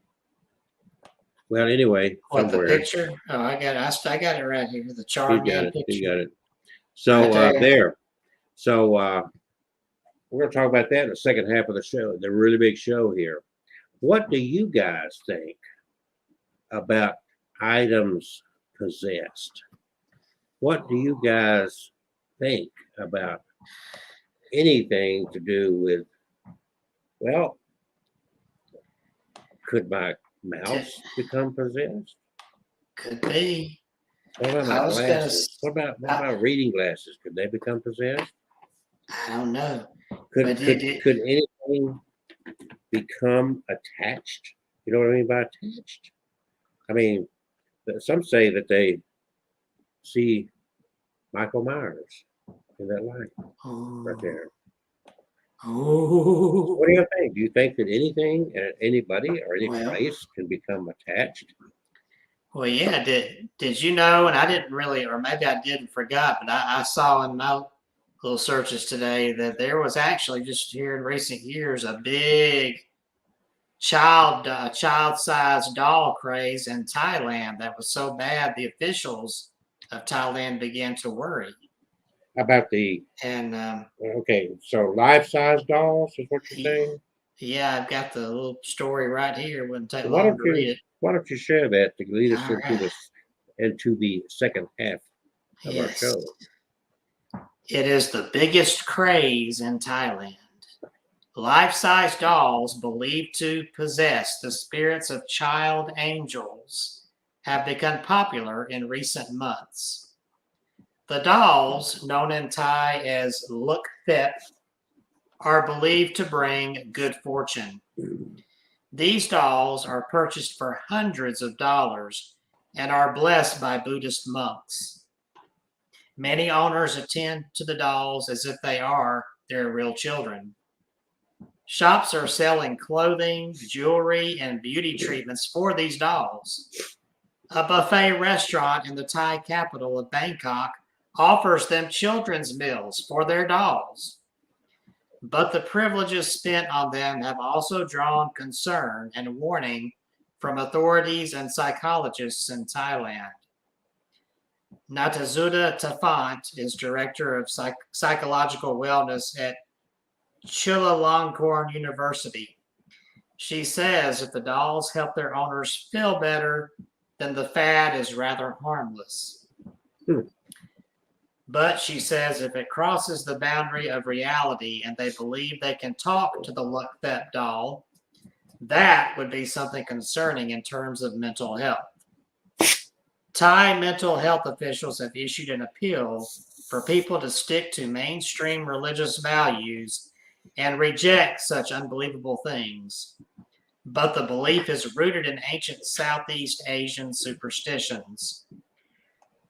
Well, anyway, what, the picture? Oh, I got it right here. The Char Man picture. You got it. So there. So we're going to talk about that in the second half of the show, the really big show here. What do you guys think about items possessed? What do you guys think about anything to do with, well, could my mouse become possessed? Could be. What I about was gonna glasses? s- What about reading glasses? Could they become possessed? I don't know. Could But could could anything become attached? You know what I mean by attached? I mean, some say that they see Michael Myers in that light right Oh, there. oh, What do you think? Do you think that anything, anybody, or any well, place can become attached? well, yeah. Did you know? And I didn't really, or maybe I didn't forgot, but I saw in my little searches today that there was actually just here in recent years a big child-sized doll craze in Thailand that was so bad the officials of Thailand began to worry. How about the And okay? So life-size dolls is what you're y- saying. yeah, I've got the little story right here. Wouldn't take So why long don't to read you it. why don't you share that to lead us All right. into the second half of our Yes. show? It is the biggest craze in Thailand. Life-size dolls believed to possess the spirits of child angels have become popular in recent months. The dolls, known in Thai as Luk Thep, are believed to bring good fortune. These dolls are purchased for hundreds of dollars and are blessed by Buddhist monks. Many owners attend to the dolls as if they are their real children. Shops are selling clothing, jewelry, and beauty treatments for these dolls. A buffet restaurant in the Thai capital of Bangkok offers them children's meals for their dolls. But the privileges spent on them have also drawn concern and warning from authorities and psychologists in Thailand. Natazuda Tafant is director of psychological wellness at Chulalongkorn University. She says if the dolls help their owners feel better, then the fad is rather harmless. Hmm. But she says if it crosses the boundary of reality and they believe they can talk to the Luck That doll, that would be something concerning in terms of mental health. Thai mental health officials have issued an appeal for people to stick to mainstream religious values and reject such unbelievable things. But the belief is rooted in ancient Southeast Asian superstitions.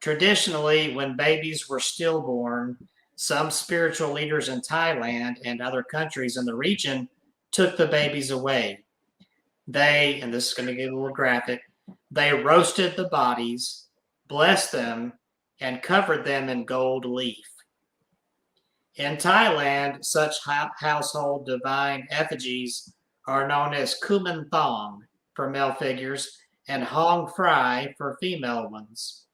Traditionally, when babies were stillborn, some spiritual leaders in Thailand and other countries in the region took the babies away. They, and this is going to get a little graphic, they roasted the bodies, blessed them, and covered them in gold leaf. In Thailand, such household divine effigies are known as Kuman Thong for male figures and Hong Fry for female ones.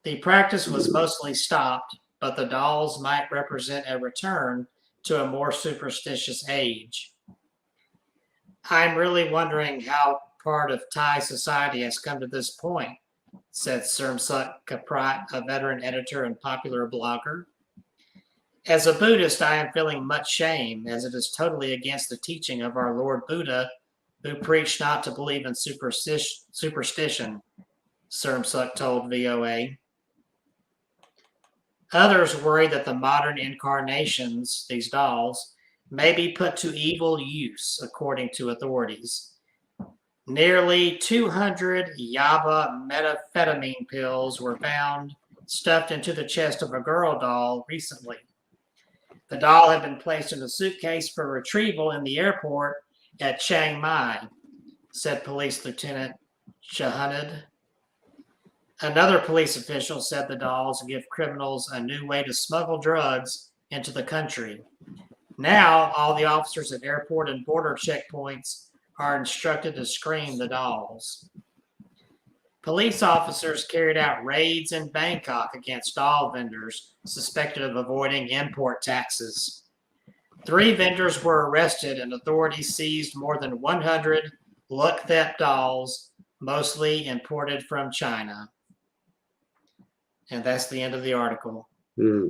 The practice was mostly stopped, but the dolls might represent a return to a more superstitious age. I'm really wondering how part of Thai society has come to this point, said Sermsuk Kaprat, a veteran editor and popular blogger. As a Buddhist, I am feeling much shame, as it is totally against the teaching of our Lord Buddha, who preached not to believe in superstition, Sermsuk told VOA. Others worry that the modern incarnations, these dolls, may be put to evil use, according to authorities. Nearly 200 Yaba methamphetamine pills were found stuffed into the chest of a girl doll recently. The doll had been placed in a suitcase for retrieval in the airport at Chiang Mai, said Police Lieutenant Shahunad. Another police official said the dolls give criminals a new way to smuggle drugs into the country. Now, all the officers at airport and border checkpoints are instructed to screen the dolls. Police officers carried out raids in Bangkok against doll vendors suspected of avoiding import taxes. 3 vendors were arrested and authorities seized more than 100 Luck Thep dolls, mostly imported from China. And that's the end of the article. Hmm.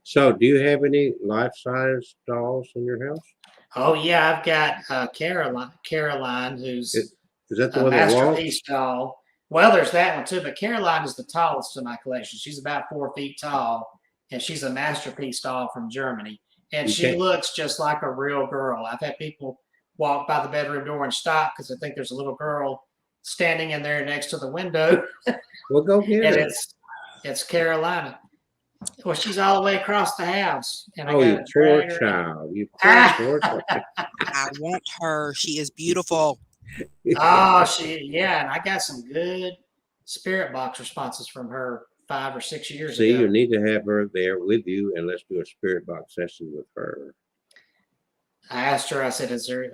So, do you have any life-size dolls in your house? Oh yeah, I've got Caroline, who's Is that the a one that walks? masterpiece doll. Well, there's that one too, but Caroline is the tallest in my collection. She's about 4 feet tall, and she's a masterpiece doll from Germany. And she Okay. looks just like a real girl. I've had people walk by the bedroom door and stop because I think there's a little girl standing in there next to the window, Well, go get and her. it's Carolina. Well, she's all the way across the house, and I Oh, got you to poor drag her. child. You Ah! poor child. I want her. She is beautiful. Oh, and I got some good spirit box responses from her 5 or 6 years See, ago. you need to have her there with you, and let's do a spirit box session with her. I asked her, I said, is there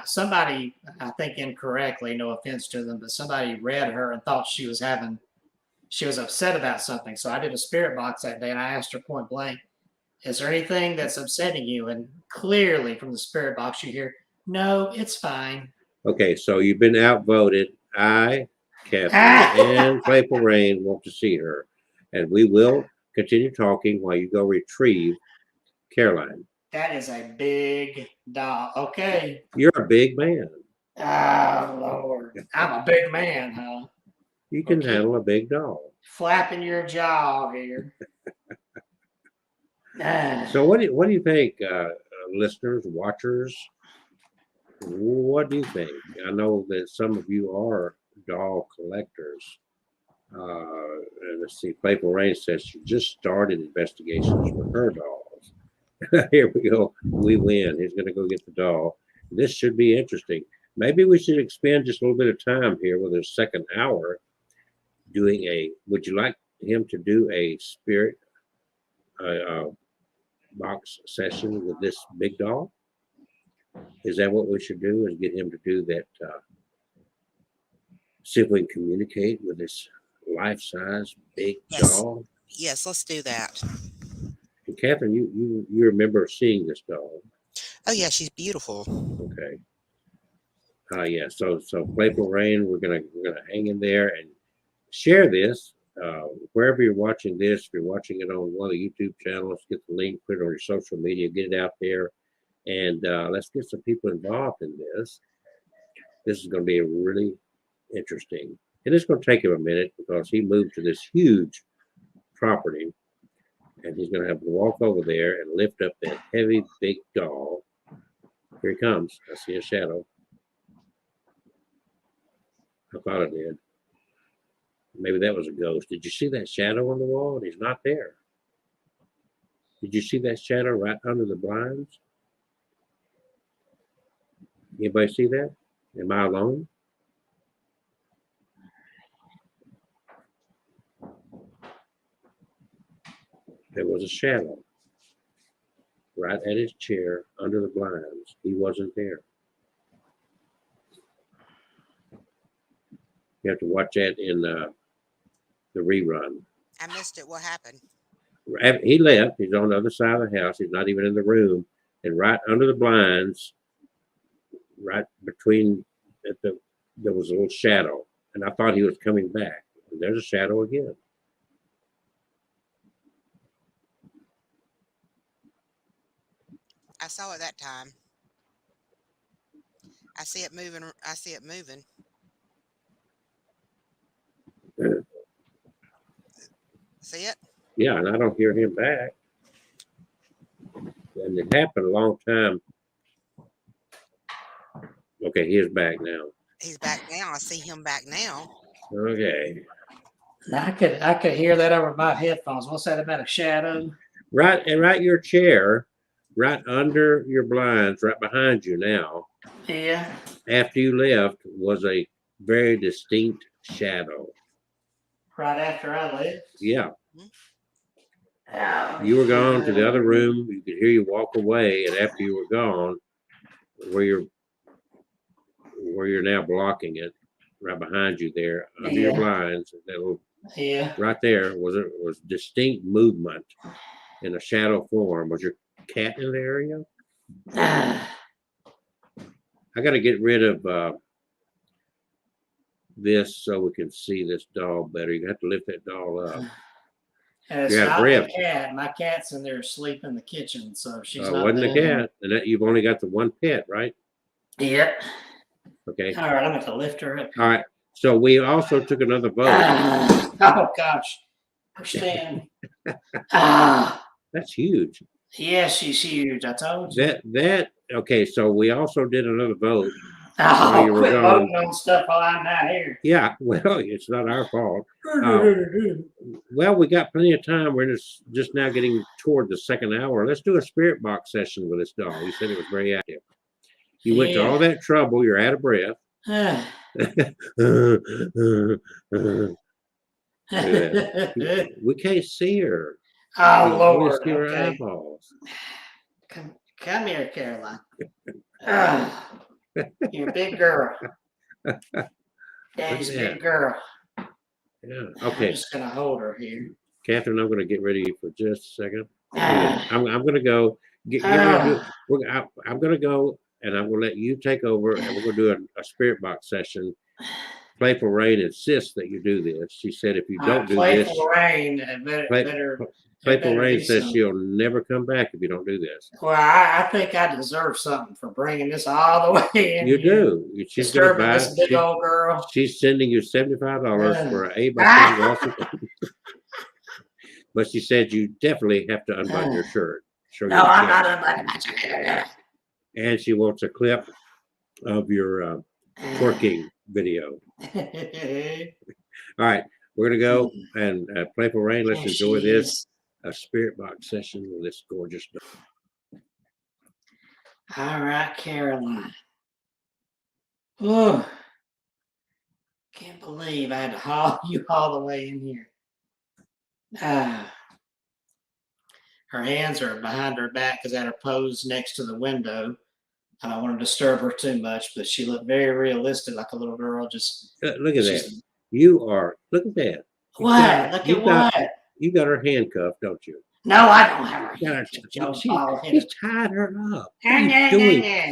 somebody, I think incorrectly, no offense to them, but somebody read her and thought she was upset about something. So I did a spirit box that day and I asked her point blank, is there anything that's upsetting you? And clearly from the spirit box, you hear, no, it's fine. Okay, so you've been outvoted. I, Catherine, and Playful Rain want to see her, and we will continue talking while you go retrieve Caroline. That is a big doll. Okay. You're a big man. Oh, Lord. I'm a big man, huh? You can handle a big doll. Flapping your jaw here. So what do you think, listeners, watchers? What do you think? I know that some of you are doll collectors. And let's see, Playful Rain says she just started investigations for her dolls. Here we go. We win. He's going to go get the doll. This should be interesting. Maybe we should expend just a little bit of time here with a second hour doing would you like him to do a spirit box session with this big doll? Is that what we should do? Is get him to do that? See if we can communicate with this life-size big doll. Yes, let's do that. And Catherine, you remember seeing this doll? Oh yeah, she's beautiful. Okay. Yeah. So Playful Rain, we're gonna hang in there and share this wherever you're watching this. If you're watching it on one of the YouTube channels, get the link, put it on your social media, get it out there, and let's get some people involved in this. This is going to be really interesting, and it's going to take him a minute because he moved to this huge property, and he's going to have to walk over there and lift up that heavy big doll. Here he comes. I see a shadow. I thought I did. Maybe that was a ghost. Did you see that shadow on the wall? He's not there. Did you see that shadow right under the blinds? Anybody see that? Am I alone? There was a shadow right at his chair under the blinds. He wasn't there. You have to watch that in the rerun. I missed it. What happened? He left. He's on the other side of the house. He's not even in the room. And right under the blinds, right between, there was a little shadow. And I thought he was coming back. And there's a shadow again. I saw it that time. I see it moving. I see it moving. See it? Yeah, and I don't hear him back. And it happened a long time. Okay, he is back now. He's back now. I see him back now. Okay. I could hear that over my headphones. What's that about a shadow? Right your chair, right under your blinds, right behind you now. Yeah. After you left was a very distinct shadow. Right after I left. Yeah. Oh, You were gone to the other room. You could hear you walk away, and after you were gone, where you're now blocking it, right behind you there, under your blinds, that little, right there was distinct movement in a shadow form. Was your cat in the area? I got to get rid of this so we can see this doll better. You have to lift that doll up. And it's not the cat. My cat's in there asleep in the kitchen, so she's not. Wasn't the cat, and that you've only got the one pet, right? Yep. Okay. All right, I'm going to lift her up. All right. So we also took another vote. Oh gosh. Push down. That's huge. Yeah, she's huge. I told you. Okay, so we also did another vote. Oh, you were quit gone. voting on stuff while I'm not here. Yeah, well, it's not our fault. Well, we got plenty of time. We're just now getting toward the second hour. Let's do a spirit box session with this doll. You said it was very active. You went to all that trouble. You're out of breath. We can't see her. Oh, Lord. We see her Okay. eyeballs. Come here, Caroline. You're a big girl. Daddy's a big girl. Yeah. Okay. I'm just going to hold her here. Catherine, I'm going to get ready for just a second. I'm going to go. I'm going to go, and I'm going to let you take over, and we're going to do a spirit box session. Playful Rain insists that you do this. She said if you don't do this, Playful Rain says she'll never come back if you don't do this. Well, I think I deserve something for bringing this all the way in. You do. She's going to buy this big old girl. She's sending you $75 for an 8x10 glossy. But she said you definitely have to unbutton your shirt. No, I'm not unbuttoning my shirt. And she wants a clip of your twerking video. All right, we're gonna go and Playful Rain. Let's enjoy this spirit box session with this gorgeous dog. All right, Caroline. Oh, can't believe I had to haul you all the way in here. Her hands are behind her back because I had her posed next to the window. I don't want to disturb her too much, but she looked very realistic, like a little girl. Just look at that. Look at that. What? Look at what? You got her handcuffed, don't you? No, I don't have her handcuffed. He's tied her up.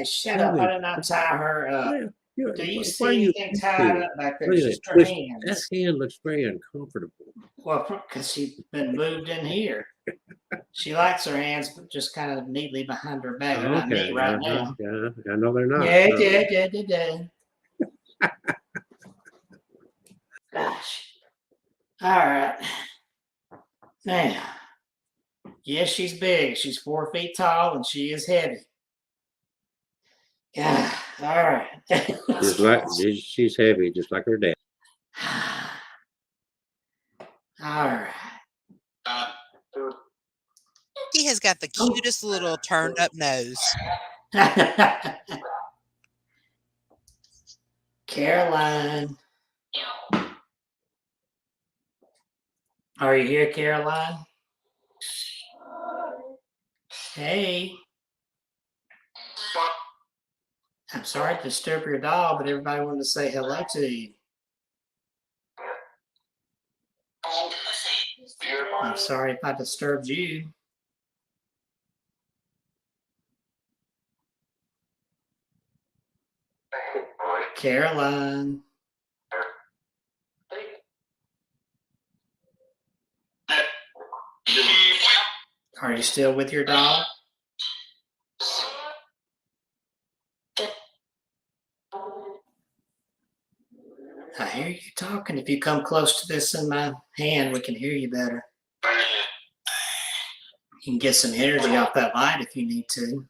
Shut up. I did not tie her up. Do you see anything tied up back there? Just her hands. That hand looks very uncomfortable. Well, because she's been moved in here. She likes her hands just kind of neatly behind her back. They're not neat right now. Yeah, I know they're not. Yeah. Gosh. All right. Now, yes, she's big. She's 4 feet tall and she is heavy. Yeah. All right. She's heavy, just like her dad. All right. He has got the cutest little turned up nose. Caroline. Are you here, Caroline? Hey. I'm sorry to disturb your doll, but everybody wanted to say hello to you. I'm sorry if I disturbed you. Caroline. Are you still with your dog? I hear you talking. If you come close to this in my hand, we can hear you better. You can get some energy off that light if you need to.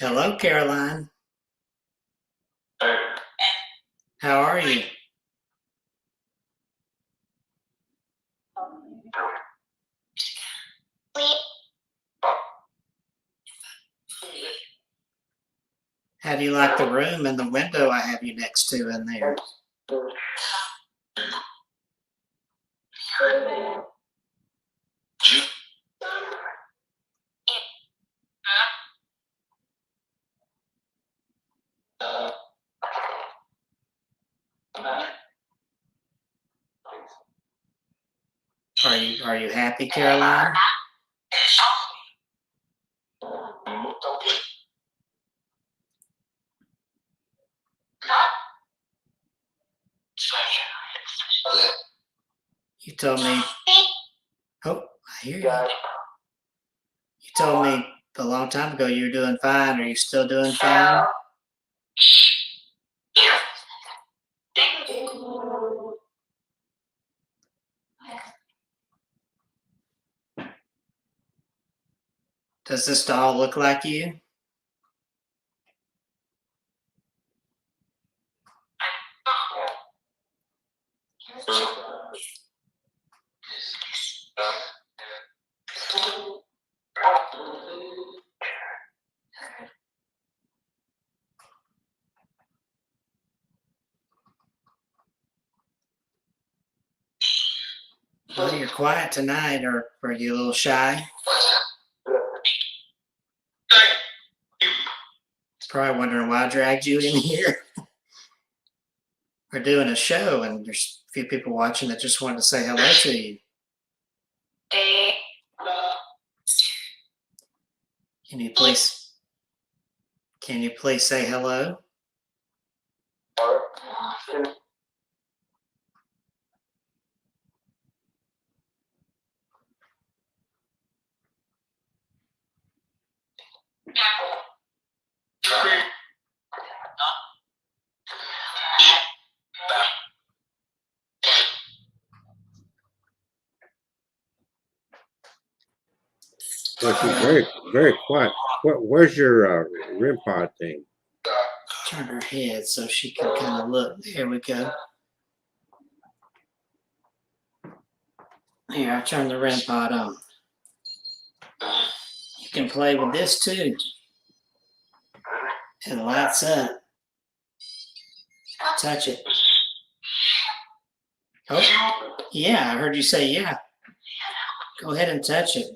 Hello, Caroline. How are you? How do you like the room and the window I have you next to in there? Are you happy, Caroline? You told me. Oh, I hear you. You told me A long time ago, you were doing fine. Are you still doing fine? Does this doll look like you? Well, you're quiet tonight, or are you a little shy? Probably wondering why I dragged you in here. We're doing a show, and there's a few people watching that just wanted to say hello to you. Can you please say hello? Well, she's very, very quiet. Where's your REM pod thing? Turn her head so she can kind of look. There we go. Here, I turn the REM pod on. You can play with this too. It lights up. Touch it. Oh, yeah, I heard you say yeah. Go ahead and touch it.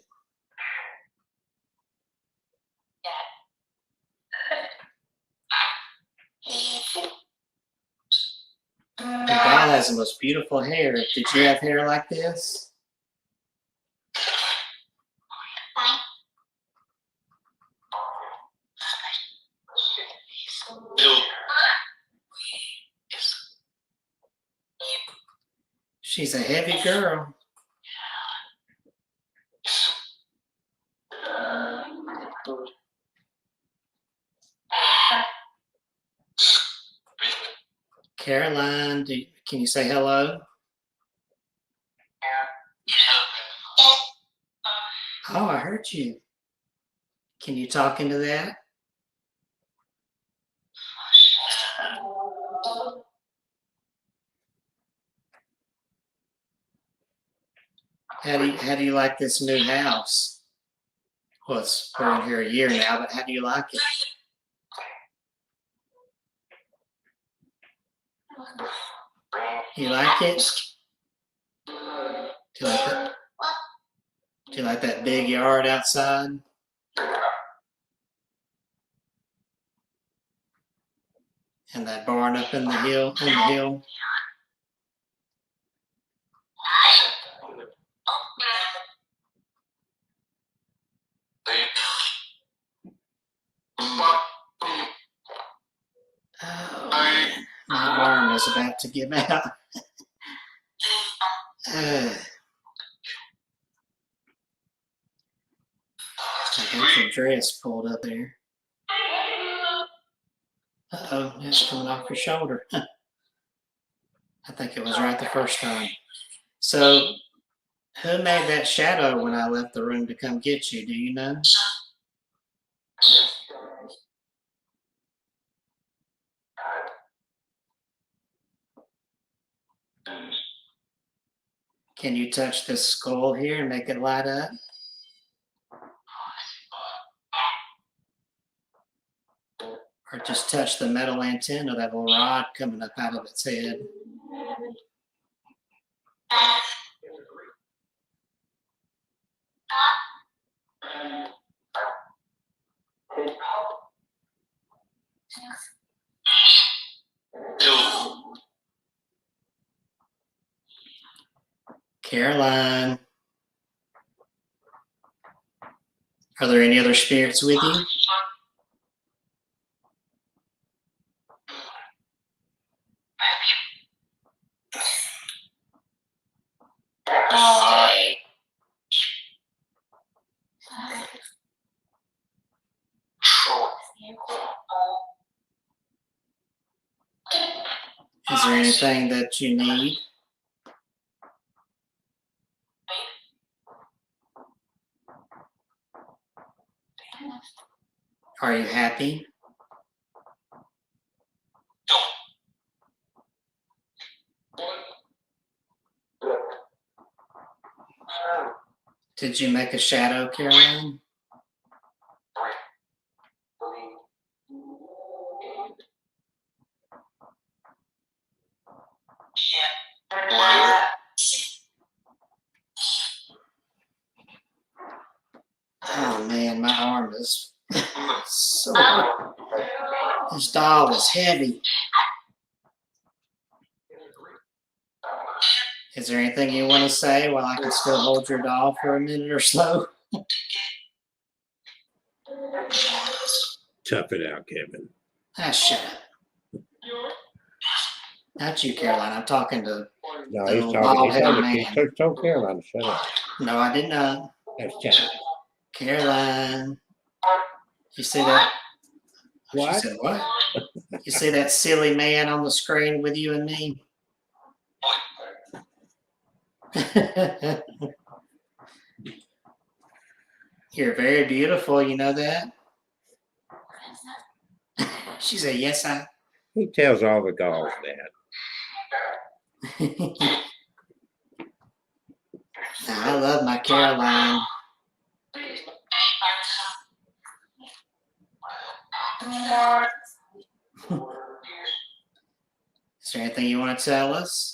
Your doll has the most beautiful hair. Did you have hair like this? She's a heavy girl. Caroline, can you say hello? Oh, I heard you. Can you talk into that? How do you like this new house? Well, we're in here a year now, but how do you like it? You like it? Do you like that big yard outside? And that barn up in the hill? Oh, man. My arm is about to give out. I got your dress pulled up there. Uh-oh, it's coming off your shoulder. I think it was right the first time. So, who made that shadow when I left the room to come get you? Do you know? Can you touch this skull here and make it light up? Or just touch the metal antenna, that little rod coming up out of its head. Caroline, are there any other spirits with you? there anything that you need? Are you happy? Did you make a shadow, Caroline? Oh man, my arm is so. This doll is heavy. Is there anything you want to say while I can still hold your doll for a minute or so? Tough it out, Kevin. Ah, shut up. Not you, Caroline. I'm talking to No, the he's little talking. He's bald-headed talking. man. He told Caroline to shut up. No, I did not. That's Chad. Caroline. You see that? What? She said, what? You see that silly man on the screen with you and me? You're very beautiful, you know that? She said, yes, I. He tells all the dolls that. I love my Caroline. Is there anything you want to tell us?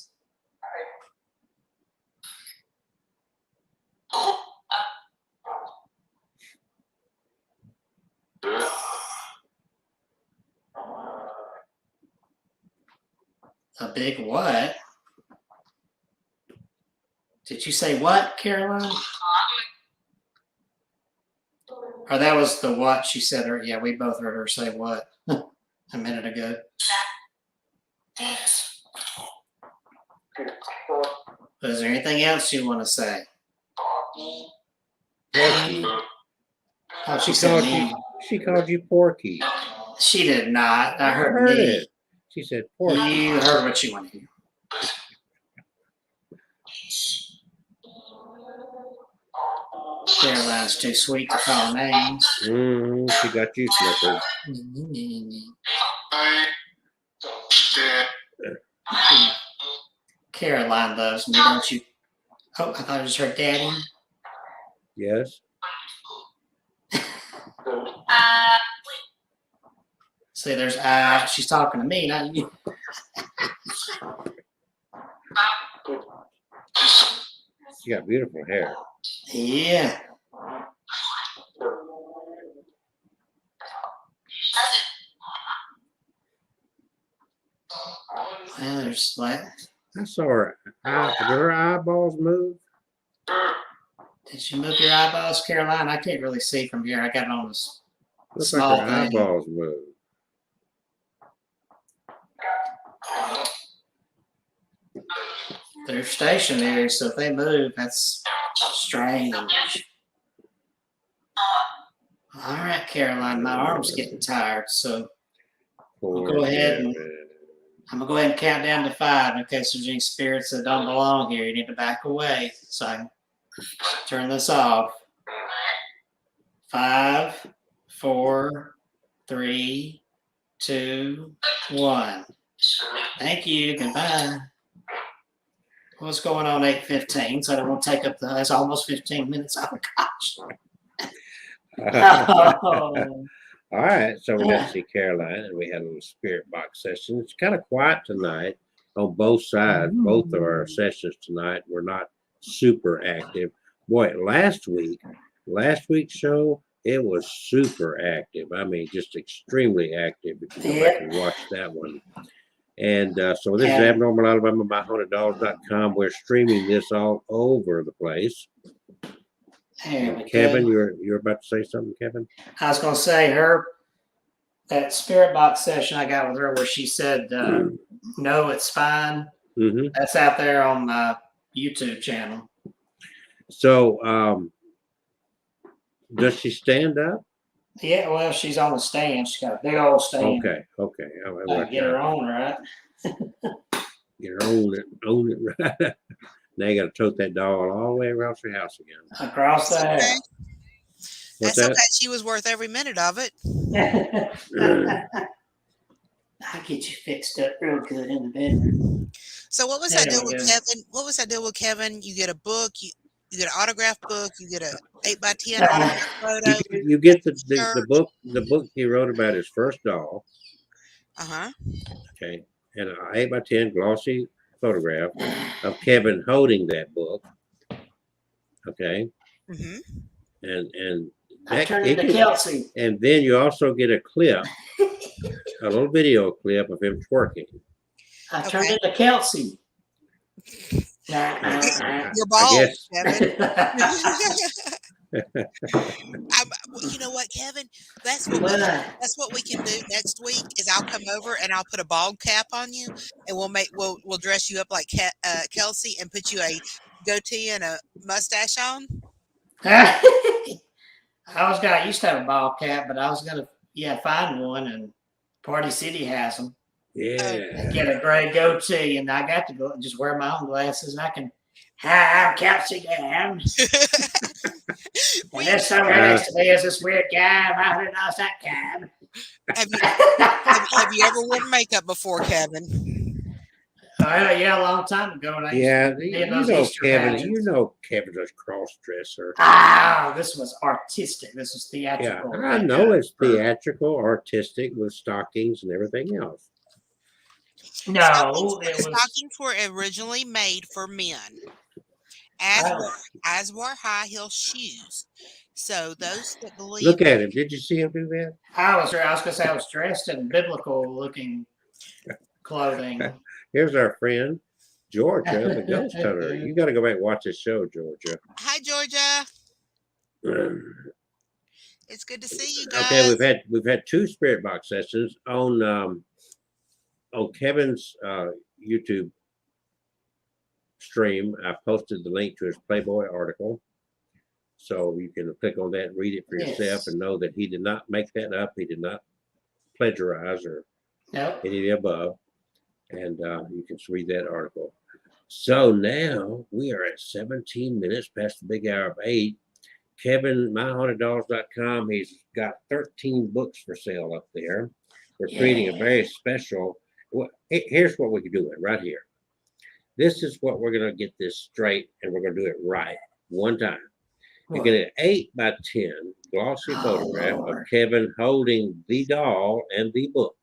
A big what? Did you say what, Caroline? Or that was the what she said. Or yeah, we both heard her say what a minute ago. But is there anything else you want to say? Porky. Oh, She called you Porky. She did not. I heard me. it. She said Porky. You heard what you want to hear. Caroline's too sweet to call names. She got you slippered. Caroline loves me, don't you? Oh, I thought it was her daddy. Yes. See, there's she's talking to me, not you. She got beautiful hair. Yeah. Well, there's like. I saw her. Did her eyeballs move? Did you move your eyeballs, Caroline? I can't really see from here. I got it on this Looks small like her thing. eyeballs move. They're stationary, so if they move, that's strange. All right, Caroline, my arm's getting tired, so we'll go ahead and I'm gonna go ahead and count down to 5 in case there's any spirits that don't belong here. You need to back away so I can turn this off. 5, 4, 3, 2, 1. Thank you. Goodbye. What's going on 8:15? So I don't want to take up that's almost 15 minutes. Oh gosh. Oh. All right, so we got to see Caroline, and we had a little spirit box session. It's kind of quiet tonight on both sides. Both of our sessions tonight were not super active. Boy, last week's show, it was super active. I mean, just extremely active. If you go back and watch that one. And so this is Abnormal Alabama by HauntedDolls.com. We're streaming this all over the place. Kevin, you're about to say something, Kevin? I was going to say that spirit box session I got with her where she said, no, it's fine. Mm-hmm. That's out there on my YouTube channel. So, does she stand up? Yeah, well, she's on the stand. She's got a big old stand. Okay. Get her on, right? You know, own it. Right. Now you got to tote that doll all the way across your house again. Across the Okay. house. What's That's that? okay. She was worth every minute of it. I'll get you fixed up real good in the bedroom. So what was There that deal we with go. Kevin? What was that deal with Kevin? You get a book, you get an autograph book, you get a 8x10 autograph photo. You get the shirt. book he wrote about his first doll. Uh-huh. Okay, and an 8x10 glossy photograph of Kevin holding that book. Okay, Mm-hmm. and I that, turned it into could- Kelsey. and then you also get a clip, a little video clip of him twerking. I turned Okay. into Kelsey. You're I bald, guess Kevin. You know what, Kevin? That's what we can do next week. Is I'll come over and I'll put a bald cap on you, and we'll dress you up like Kelsey and put you a goatee and a mustache on. I used to have a ball cap, but I was gonna find one, and Party City has them. yeah. And get a gray goatee, and I got to go and just wear my own glasses, and I can. Hi, I'm Kelsey Gam. And this somewhere next to me is this weird guy. I heard I was that cab. Have you ever worn makeup before, Kevin? Yeah, a long time ago. And I used Yeah, to be you in those know Easter Kevin. pageants. You know Kevin's a cross dresser. This was artistic. This was Yeah, theatrical. I know it's theatrical, artistic with stockings and everything else. No, it was. Stockings were originally made for men, as were high heel shoes. So those that believe. Look at him. Did you see him do that? I was gonna say I was dressed in biblical looking clothing. Here's our friend Georgia, the ghost hunter. You got to go back and watch this show, Georgia. Hi, Georgia. It's good to see you guys. Okay, we've had 2 spirit box sessions on Kevin's YouTube stream. I posted the link to his Playboy article, so you can click on that and read it for yourself and know that he did not make that up. He did not plagiarize or any of the above, and you can read that article. So now we are at 17 minutes past the big hour of 8. Kevin, myhaunteddogs.com. He's got 13 books for sale up there. We're creating a very special. Here's what we can do right here. This is what we're going to get this straight, and we're going to do it right one time. You get an 8x10 glossy photograph of Kevin holding the doll and the book.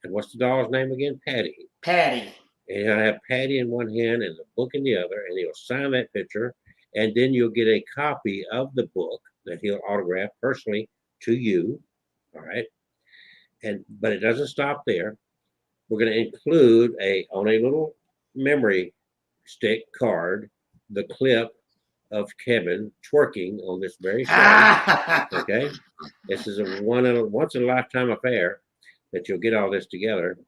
And what's the doll's name again? Patty. Patty. And he'll have Patty in one hand and the book in the other, and he'll sign that picture. And then you'll get a copy of the book that he'll autograph personally to you. All right. But it doesn't stop there. We're going to include on a little memory stick card the clip of Kevin twerking on this very show. Okay. This is a once in a lifetime affair that you'll get all this together.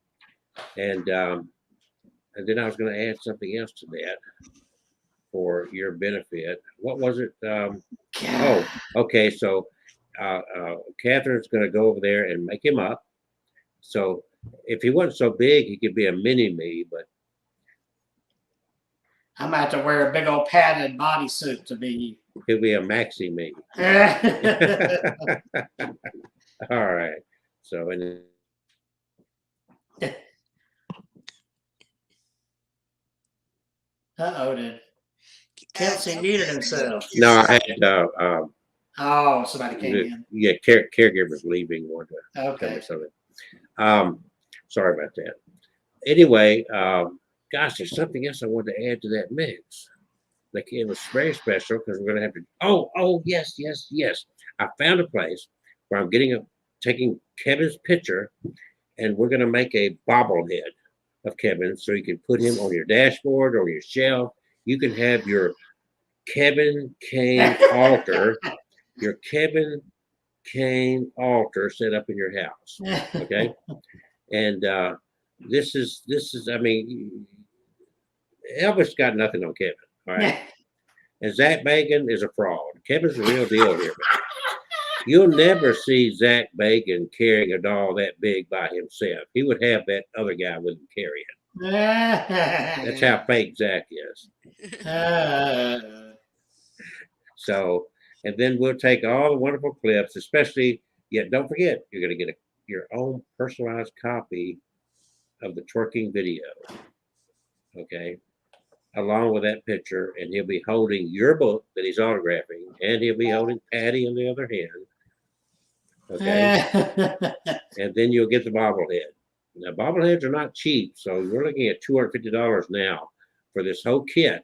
And then I was going to add something else to that for your benefit. What was it? Okay. So Catherine's going to go over there and make him up. So if he wasn't so big, he could be a mini me, but I'm about to wear a big old padded bodysuit to be. He'll be a maxi me. All right. So and did Kelsey muted himself? no, I had somebody came in. Yeah, caregivers leaving one to Okay. tell me something. Sorry about that. Anyway, gosh, there's something else I wanted to add to that mix. Like it was very special because we're gonna have to. Yes. I found a place where I'm taking Kevin's picture, and we're gonna make a bobblehead of Kevin, so you can put him on your dashboard or your shelf. You can have your Kevin Kane altar, your Kevin Kane altar set up in your house. Okay, and this is. I mean, Elvis got nothing on Kevin. All right, and Zach Bagan is a fraud. Kevin's the real deal here. You'll never see Zach Bagan carrying a doll that big by himself. He would have that other guy with him carry it. That's how fake Zach is. So, and then we'll take all the wonderful clips, especially, yet don't forget, you're going to get your own personalized copy of the twerking video. Okay. Along with that picture, and he'll be holding your book that he's autographing, and he'll be holding Patty in the other hand. Okay. And then you'll get the bobblehead. Now, bobbleheads are not cheap, so we're looking at $250 now for this whole kit.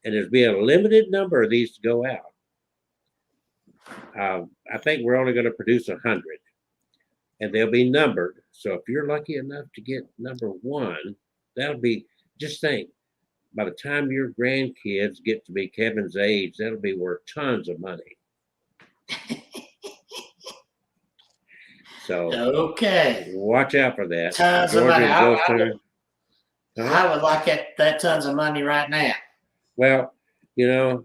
And there's be a limited number of these to go out. I think we're only going to produce 100, and they'll be numbered. So if you're lucky enough to get number 1, that'll be, just think, by the time your grandkids get to be Kevin's age, that'll be worth tons of money. So okay, watch out for that. tons of money. I would like that tons of money right now. Well, you know,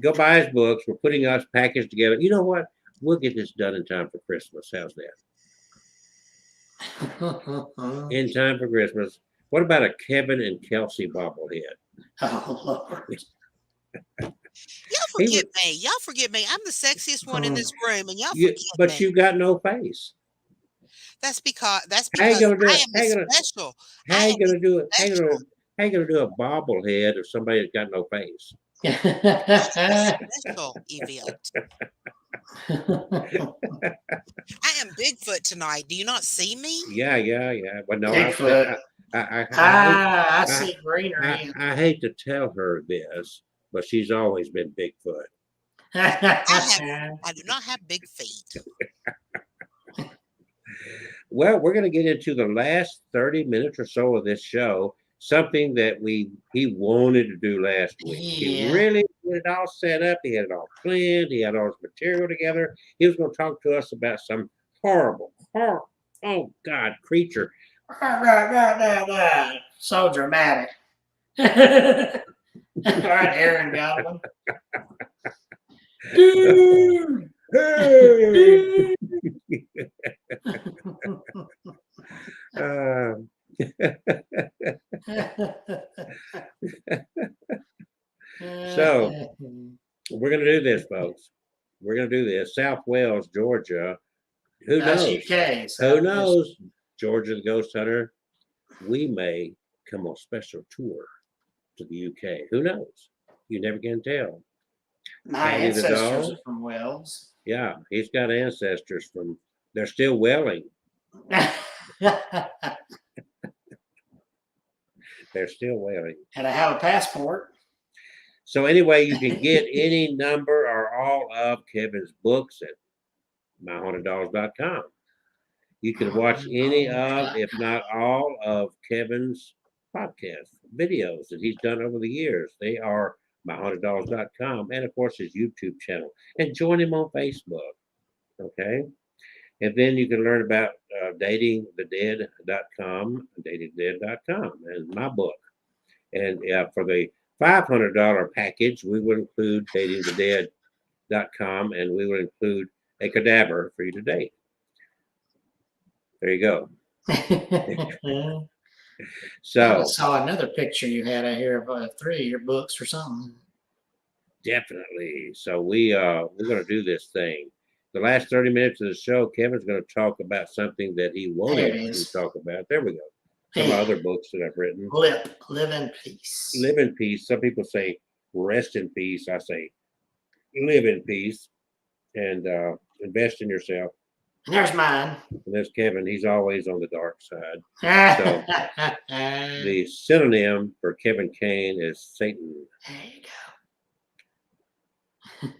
go buy his books. We're putting us packaged together. You know what? We'll get this done in time for Christmas. How's that? In time for Christmas. What about a Kevin and Kelsey bobblehead? Oh, Lord. Y'all forget me. I'm the sexiest one in this room, and y'all forget me. But you got no face. That's because I am special. How you gonna do it? How you gonna do a bobblehead of somebody that's got no face? Special event. I am Bigfoot tonight. Do you not see me? Yeah. But no, Bigfoot. I see greenery. I hate to tell her this, but she's always been Bigfoot. I do not have big feet. Well, we're going to get into the last 30 minutes or so of this show, something that he wanted to do last week. Yeah. He really had it all set up. He had it all planned. He had all his material together. He was going to talk to us about some horrible, oh God, creature. So dramatic. All right, Aaron Godwin. Dude. So we're going to do this, folks. We're going to do this. South Wales, Georgia. Who knows? UK, Who knows? Georgia the Ghost Hunter. We may come on special tour to the UK. Who knows? You never can tell. My ancestors are from Wales. Yeah, he's got ancestors from. They're still whaling. They're still whaling. And I have a passport. So anyway, you can get any number or all of Kevin's books at myhaunteddogs.com. You can watch any of, if not all, of Kevin's podcast videos that he's done over the years. They are myhaunteddogs.com, and of course his YouTube channel. And join him on Facebook. Okay. And then you can learn about datingthedead.com, and my book. And for the $500 package, we would include datingthedead.com, and we would include a cadaver for you to date. There you go. So I saw another picture you had out here of 3 of your books or something. Definitely. So we're going to do this thing. The last 30 minutes of the show, Kevin's going to talk about something that he wanted to talk about. There we go. Some other books that I've written. Live in peace. Live in peace. Some people say rest in peace. I say live in peace and invest in yourself. And there's mine. And there's Kevin. He's always on the dark side. So the synonym for Kevin Kane is Satan. There you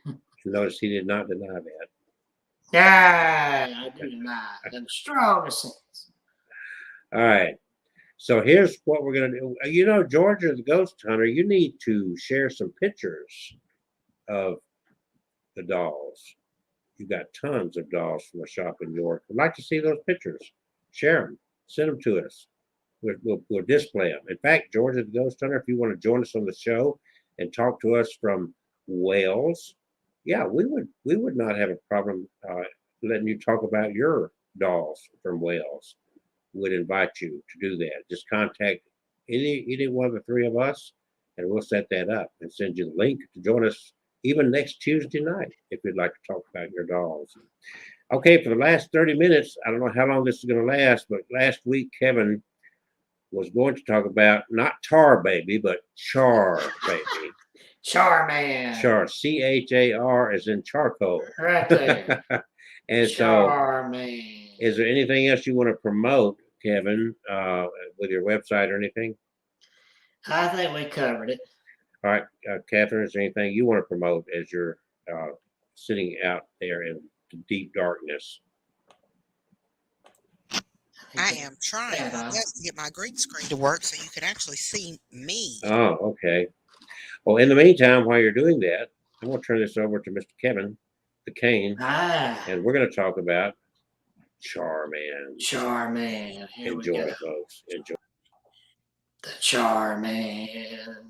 go. Notice he did not deny that. Yeah, I do deny in the strongest sense. All right. So here's what we're going to do. You know, Georgia the Ghost Hunter, you need to share some pictures of the dolls. You've got tons of dolls from the shop in York. I'd like to see those pictures. Share them. Send them to us. We'll display them. In fact, Georgia the Ghost Hunter, if you want to join us on the show and talk to us from Wales, yeah, we would not have a problem letting you talk about your dolls from Wales. would invite you to do that. Just contact any one of the three of us, and we'll set that up and send you the link to join us even next Tuesday night if you'd like to talk about your dolls. Okay, for the last 30 minutes, I don't know how long this is going to last, but last week Kevin was going to talk about not Tar Baby, but Char Baby. Char Man. Char, CHAR, as in charcoal. Right there. And Char Man. is there anything else you want to promote, Kevin, with your website or anything? I think we covered it. All right, Catherine, is there anything you want to promote as you're sitting out there in the deep darkness? I am trying my best to get my green screen to work so you can actually see me. Oh, okay. Well, in the meantime, while you're doing that, I'm going to turn this over to Mr. Kevin, the Kane, and we're going to talk about Char Man. Char Man. Here Enjoy, we go. folks. Enjoy. The Char Man.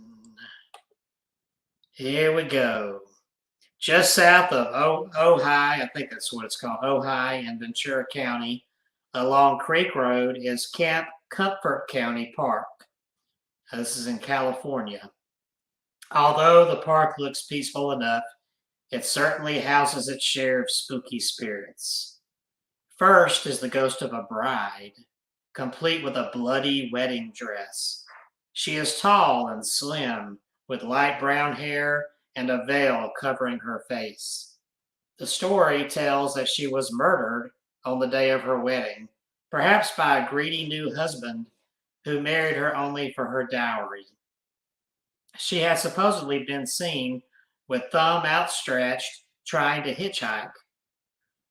Here we go. Just south of Ojai, I think that's what it's called, Ojai in Ventura County, along Creek Road is Camp Comfort County Park. This is in California. Although the park looks peaceful enough, it certainly houses its share of spooky spirits. First is the ghost of a bride, complete with a bloody wedding dress. She is tall and slim, with light brown hair and a veil covering her face. The story tells that she was murdered on the day of her wedding, perhaps by a greedy new husband who married her only for her dowry. She has supposedly been seen with thumb outstretched, trying to hitchhike.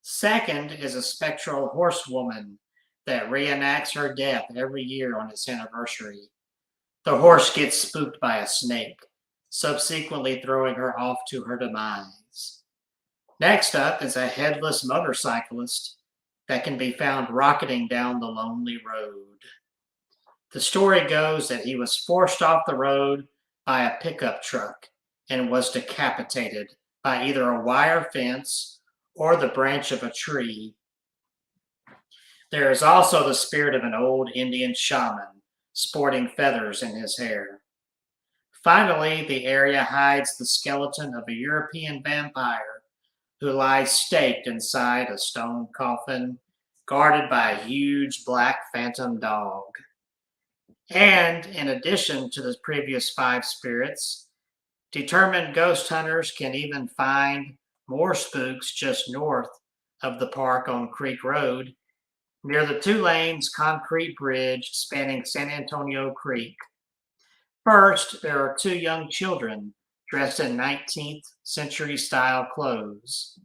Second is a spectral horsewoman that reenacts her death every year on its anniversary. The horse gets spooked by a snake, subsequently throwing her off to her demise. Next up is a headless motorcyclist that can be found rocketing down the lonely road. The story goes that he was forced off the road by a pickup truck and was decapitated by either a wire fence or the branch of a tree. There is also the spirit of an old Indian shaman sporting feathers in his hair. Finally, the area hides the skeleton of a European vampire who lies staked inside a stone coffin, guarded by a huge black phantom dog. And in addition to the previous 5 spirits, determined ghost hunters can even find more spooks just north of the park on Creek Road, near the 2 lanes concrete bridge spanning San Antonio Creek. First, there are 2 young children dressed in 19th century style clothes.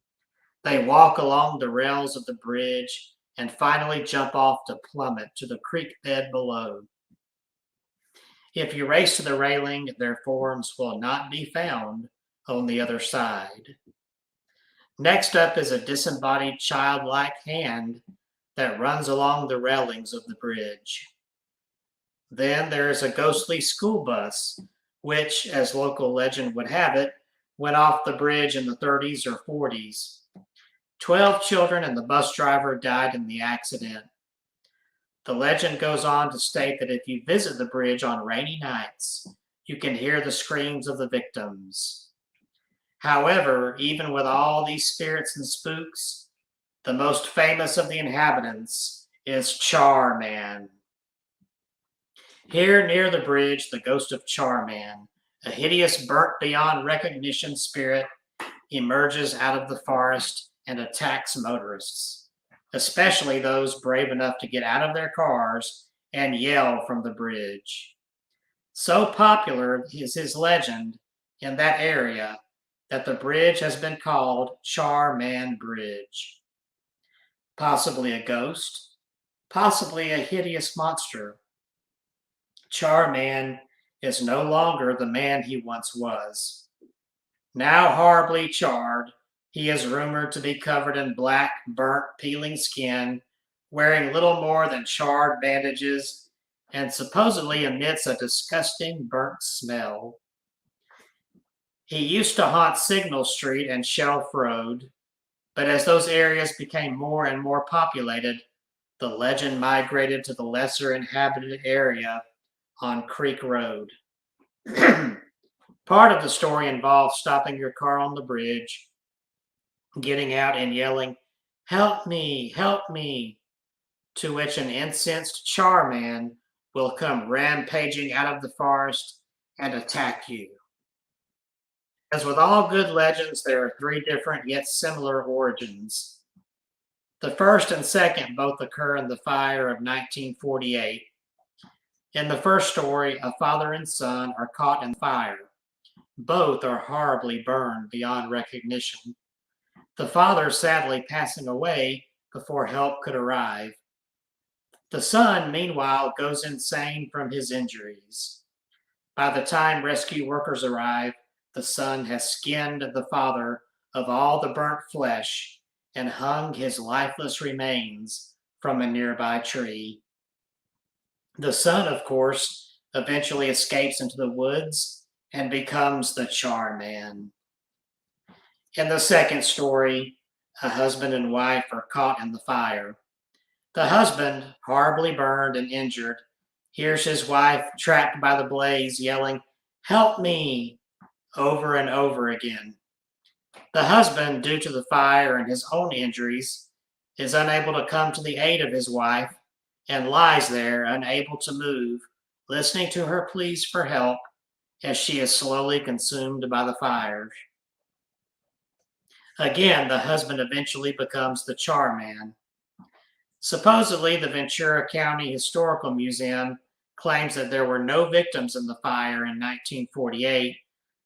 They walk along the rails of the bridge and finally jump off to plummet to the creek bed below. If you race to the railing, their forms will not be found on the other side. Next up is a disembodied childlike hand that runs along the railings of the bridge. Then there is a ghostly school bus, which, as local legend would have it, went off the bridge in the 30s or 40s. 12 children and the bus driver died in the accident. The legend goes on to state that if you visit the bridge on rainy nights, you can hear the screams of the victims. However, even with all these spirits and spooks, the most famous of the inhabitants is Char Man. Here near the bridge, the ghost of Char Man, a hideous burnt beyond recognition spirit, emerges out of the forest and attacks motorists, especially those brave enough to get out of their cars and yell from the bridge. So popular is his legend in that area that the bridge has been called Char Man Bridge. Possibly a ghost, possibly a hideous monster. Char Man is no longer the man he once was. Now horribly charred, he is rumored to be covered in black, burnt, peeling skin, wearing little more than charred bandages, and supposedly emits a disgusting burnt smell. He used to haunt Signal Street and Shelf Road, but as those areas became more and more populated, the legend migrated to the lesser inhabited area on Creek Road. Part of the story involves stopping your car on the bridge, getting out and yelling, "Help me, help me," to which an incensed Char Man will come rampaging out of the forest and attack you. As with all good legends, there are three different yet similar origins. The first and second both occur in the fire of 1948. In the first story, a father and son are caught in fire. Both are horribly burned beyond recognition. The father sadly passing away before help could arrive. The son, meanwhile, goes insane from his injuries. By the time rescue workers arrive, the son has skinned the father of all the burnt flesh and hung his lifeless remains from a nearby tree. The son, of course, eventually escapes into the woods and becomes the Char Man. In the second story, a husband and wife are caught in the fire. The husband, horribly burned and injured, hears his wife trapped by the blaze yelling, "Help me," over and over again. The husband, due to the fire and his own injuries, is unable to come to the aid of his wife and lies there unable to move, listening to her pleas for help as she is slowly consumed by the fires. Again, the husband eventually becomes the Char Man. Supposedly, the Ventura County Historical Museum claims that there were no victims in the fire in 1948,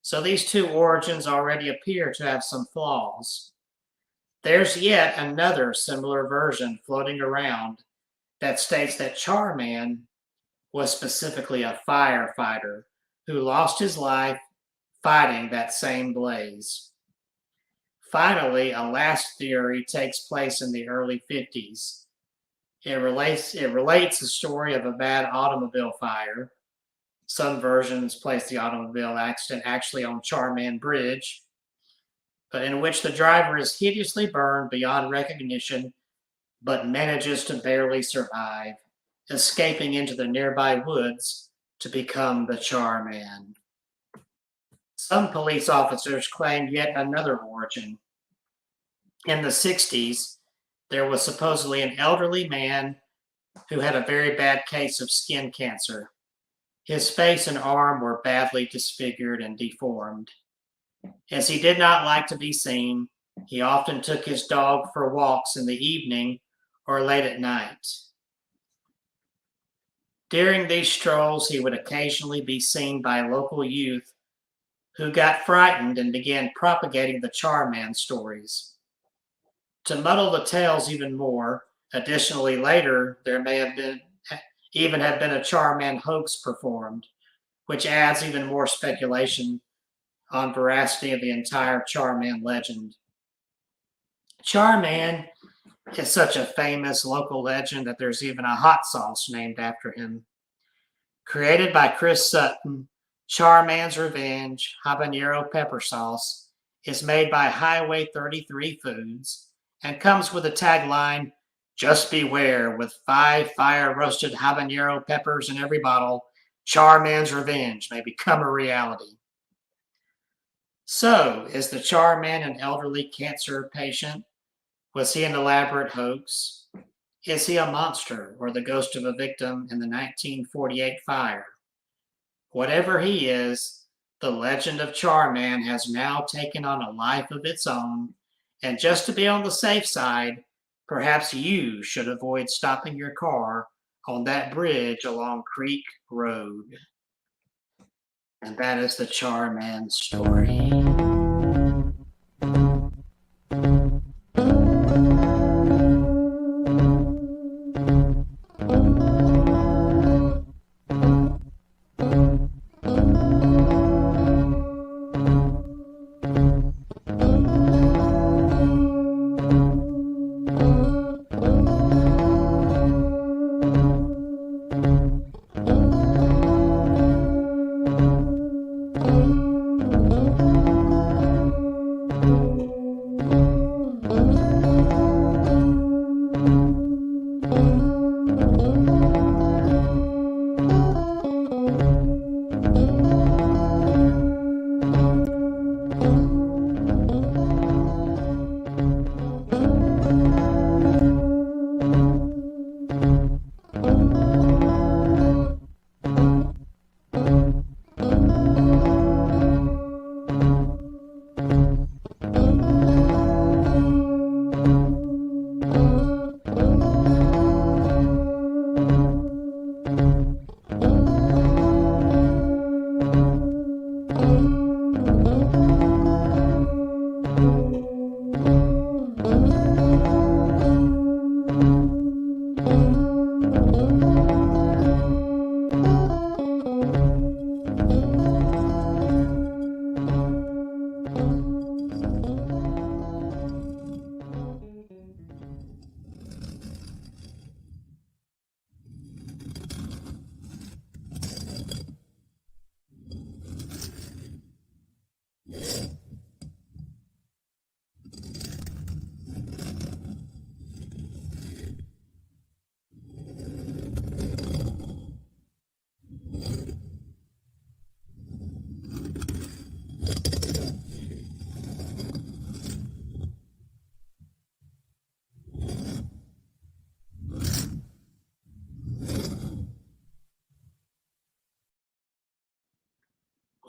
so these two origins already appear to have some flaws. There's yet another similar version floating around that states that Char Man was specifically a firefighter who lost his life fighting that same blaze. Finally, a last theory takes place in the early 50s. It relates the story of a bad automobile fire. Some versions place the automobile accident actually on Char Man Bridge, but in which the driver is hideously burned beyond recognition, but manages to barely survive, escaping into the nearby woods to become the Char Man. Some police officers claim yet another origin. In the 60s, there was supposedly an elderly man who had a very bad case of skin cancer. His face and arm were badly disfigured and deformed. As he did not like to be seen, he often took his dog for walks in the evening or late at night. During these strolls, he would occasionally be seen by local youth who got frightened and began propagating the Char Man stories. To muddle the tales even more, additionally later, there may have been a Char Man hoax performed, which adds even more speculation on veracity of the entire Char Man legend. Char Man is such a famous local legend that there's even a hot sauce named after him. Created by Chris Sutton, Char Man's Revenge habanero pepper sauce is made by Highway 33 Foods and comes with a tagline, "Just beware, with 5 fire-roasted habanero peppers in every bottle, Char Man's Revenge may become a reality." So, is the Char Man an elderly cancer patient? Was he an elaborate hoax? Is he a monster or the ghost of a victim in the 1948 fire? Whatever he is, the legend of Char Man has now taken on a life of its own, and just to be on the safe side, perhaps you should avoid stopping your car on that bridge along Creek Road. And that is the Char Man story.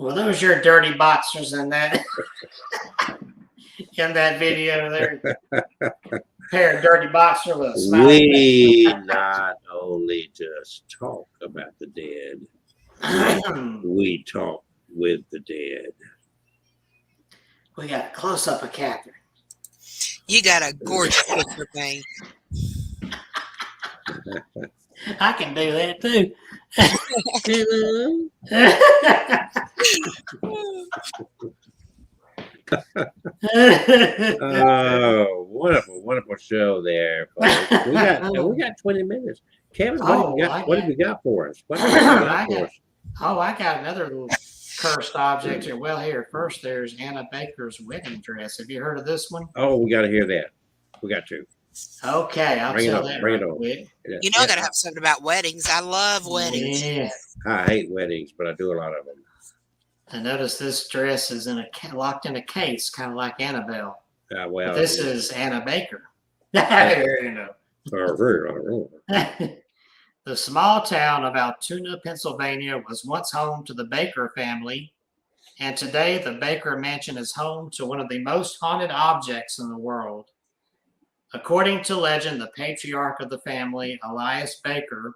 Well, those your dirty boxers in that video there. Pair of dirty boxers with a smiling We not only just talk about the dead, we talk with the dead. We got a close up of Catherine. You got a gorgeous picture, Kane. I can do that too. Oh, wonderful show there, folks. We got 20 minutes. Kevin, what have you got for us? What have you got for us? I got another little cursed object here. Well, here first, there's Anna Baker's wedding dress. Have you heard of this one? Oh, we got to hear that. We got to. Okay, I'll tell that right quick. You know, I got to have something about weddings. I love weddings. Yeah. I hate weddings, but I do a lot of them. I notice this dress is locked in a case, kind of like Annabelle. Well, But this is Anna Baker. You know. The small town of Altoona, Pennsylvania was once home to the Baker family, and today the Baker Mansion is home to one of the most haunted objects in the world. According to legend, the patriarch of the family, Elias Baker,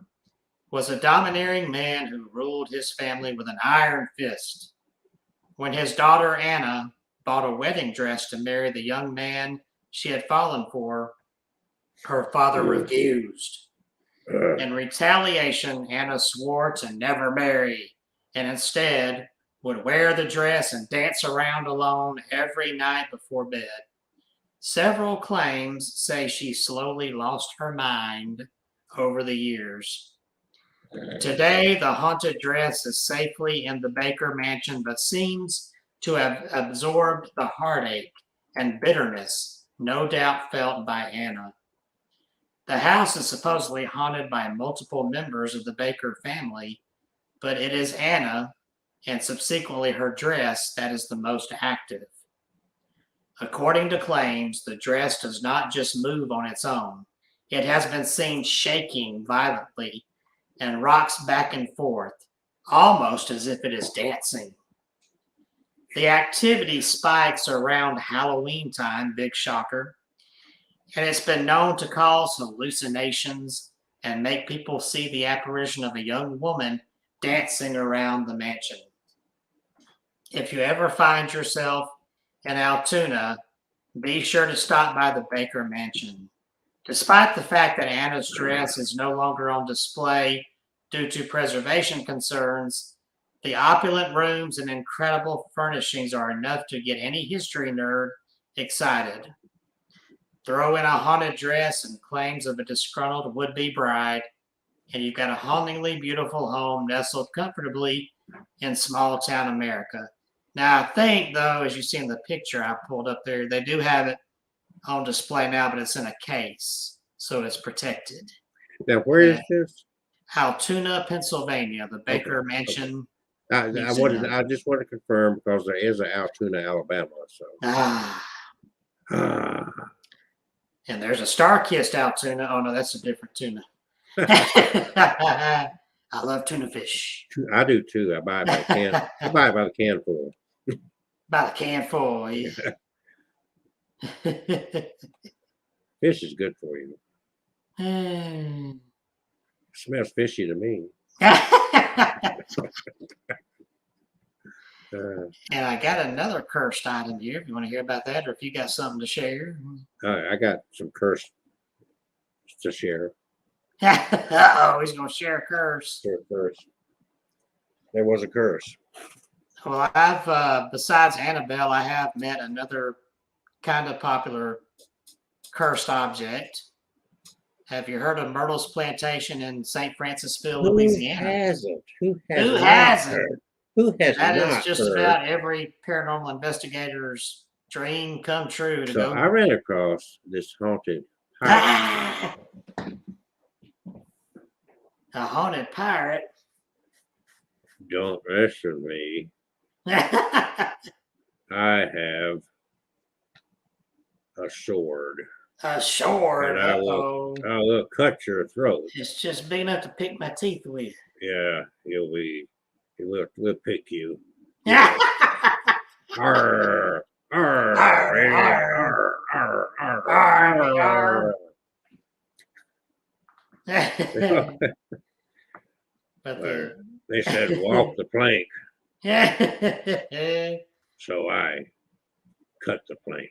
was a domineering man who ruled his family with an iron fist. When his daughter Anna bought a wedding dress to marry the young man she had fallen for, her father refused. In retaliation, Anna swore to never marry and instead would wear the dress and dance around alone every night before bed. Several claims say she slowly lost her mind over the years. Today, the haunted dress is safely in the Baker Mansion, but seems to have absorbed the heartache and bitterness no doubt felt by Anna. The house is supposedly haunted by multiple members of the Baker family, but it is Anna and subsequently her dress that is the most active. According to claims, the dress does not just move on its own. It has been seen shaking violently and rocks back and forth, almost as if it is dancing. The activity spikes around Halloween time, big shocker, and it's been known to cause hallucinations and make people see the apparition of a young woman dancing around the mansion. If you ever find yourself in Altoona, be sure to stop by the Baker Mansion. Despite the fact that Anna's dress is no longer on display due to preservation concerns, the opulent rooms and incredible furnishings are enough to get any history nerd excited. Throw in a haunted dress and claims of a disgruntled would-be bride, and you've got a hauntingly beautiful home nestled comfortably in small-town America. Now, I think, though, as you see in the picture I pulled up there, they do have it on display now, but it's in a case, so it's protected. Now, where is this? Altoona, Pennsylvania, the Baker Mansion. I just want to confirm because there is an Altoona, Alabama. So. And there's a star-kissed Altoona. Oh no, that's a different tuna. I love tuna fish. I do too. I buy it by the can. I buy it by the can full. By the can full, yeah. Fish is good for you. Smells fishy to me. And I got another cursed item here. If you want to hear about that, or if you got something to share. I got some curse to share. Uh-oh, he's going to share a curse. Share a curse. There was a curse. Well, I've, besides Annabelle, I have met another kind of popular cursed object. Have you heard of Myrtle's Plantation in St. Francisville, Louisiana? Who hasn't? Who hasn't? Who has That not is just heard? about every paranormal investigator's dream come true to So go. I ran across this haunted pirate. A haunted pirate. Don't mess with me. I have a sword. A sword. And I will cut your throat. It's just big enough to pick my teeth with. Yeah, we'll pick you. Arr, arr, Arr, yeah, arr. arr, arr, Arr, arr. But Well, they said walk the plank, the so I cut the plank.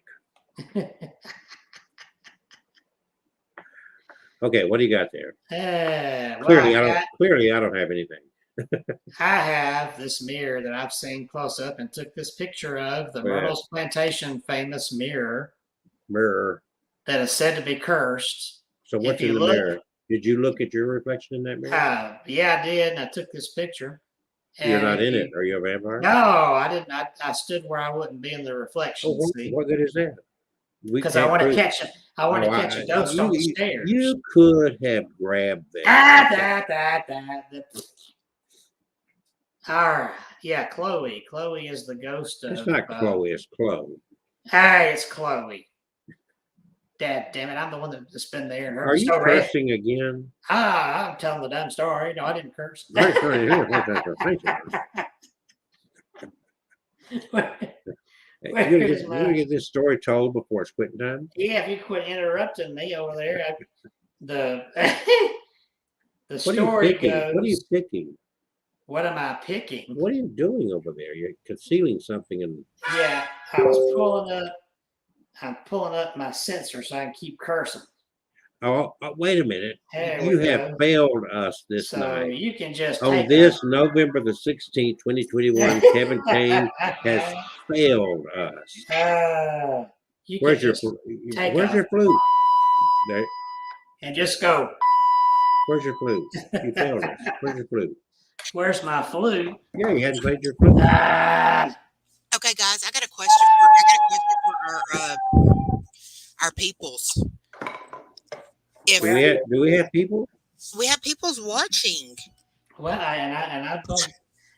Okay, what do you got there? well, Clearly, I don't have anything. I have this mirror that I've seen close up and took this picture of the Go ahead. Myrtle's Plantation famous mirror Mirror. that is said to be cursed. So what's If you in the look- mirror? Did you look at your reflection in that mirror? Yeah, I did, and I took this picture. You're not if in you- it. Are you a vampire? No, I didn't. I stood where I wouldn't be in the Oh, reflection. what good is that? Because I want to catch it. I want to catch a ghost on the stairs. You could have grabbed that. All right. Yeah, Chloe. Chloe is the ghost of. It's not Chloe, it's Chloe. Hey, it's Chloe. Dad, damn it! I'm the one that's been there. And heard Are the you story. cursing again? I'm telling the damn story. No, I didn't curse. Right, thank you. You're gonna get this story told before it's quitting time? Yeah, if you quit interrupting me over there, the What story goes. What are you picking? What am I picking? What are you doing over there? You're concealing something and Yeah, I was pulling up. I'm pulling up my sensor so I can keep cursing. oh, wait a minute. There You we have go. failed us this So night. you can just On take this November the 16th, 2021, Kevin Kane has failed us. You Where's can your just flute? Where's your flute? There. and just go. Where's your flute? You failed us. Where's your flute? Where's my flute? Yeah, you hadn't played your flute. Okay, guys, I got a question for our peoples. If Do we have people? we have peoples watching, Well, I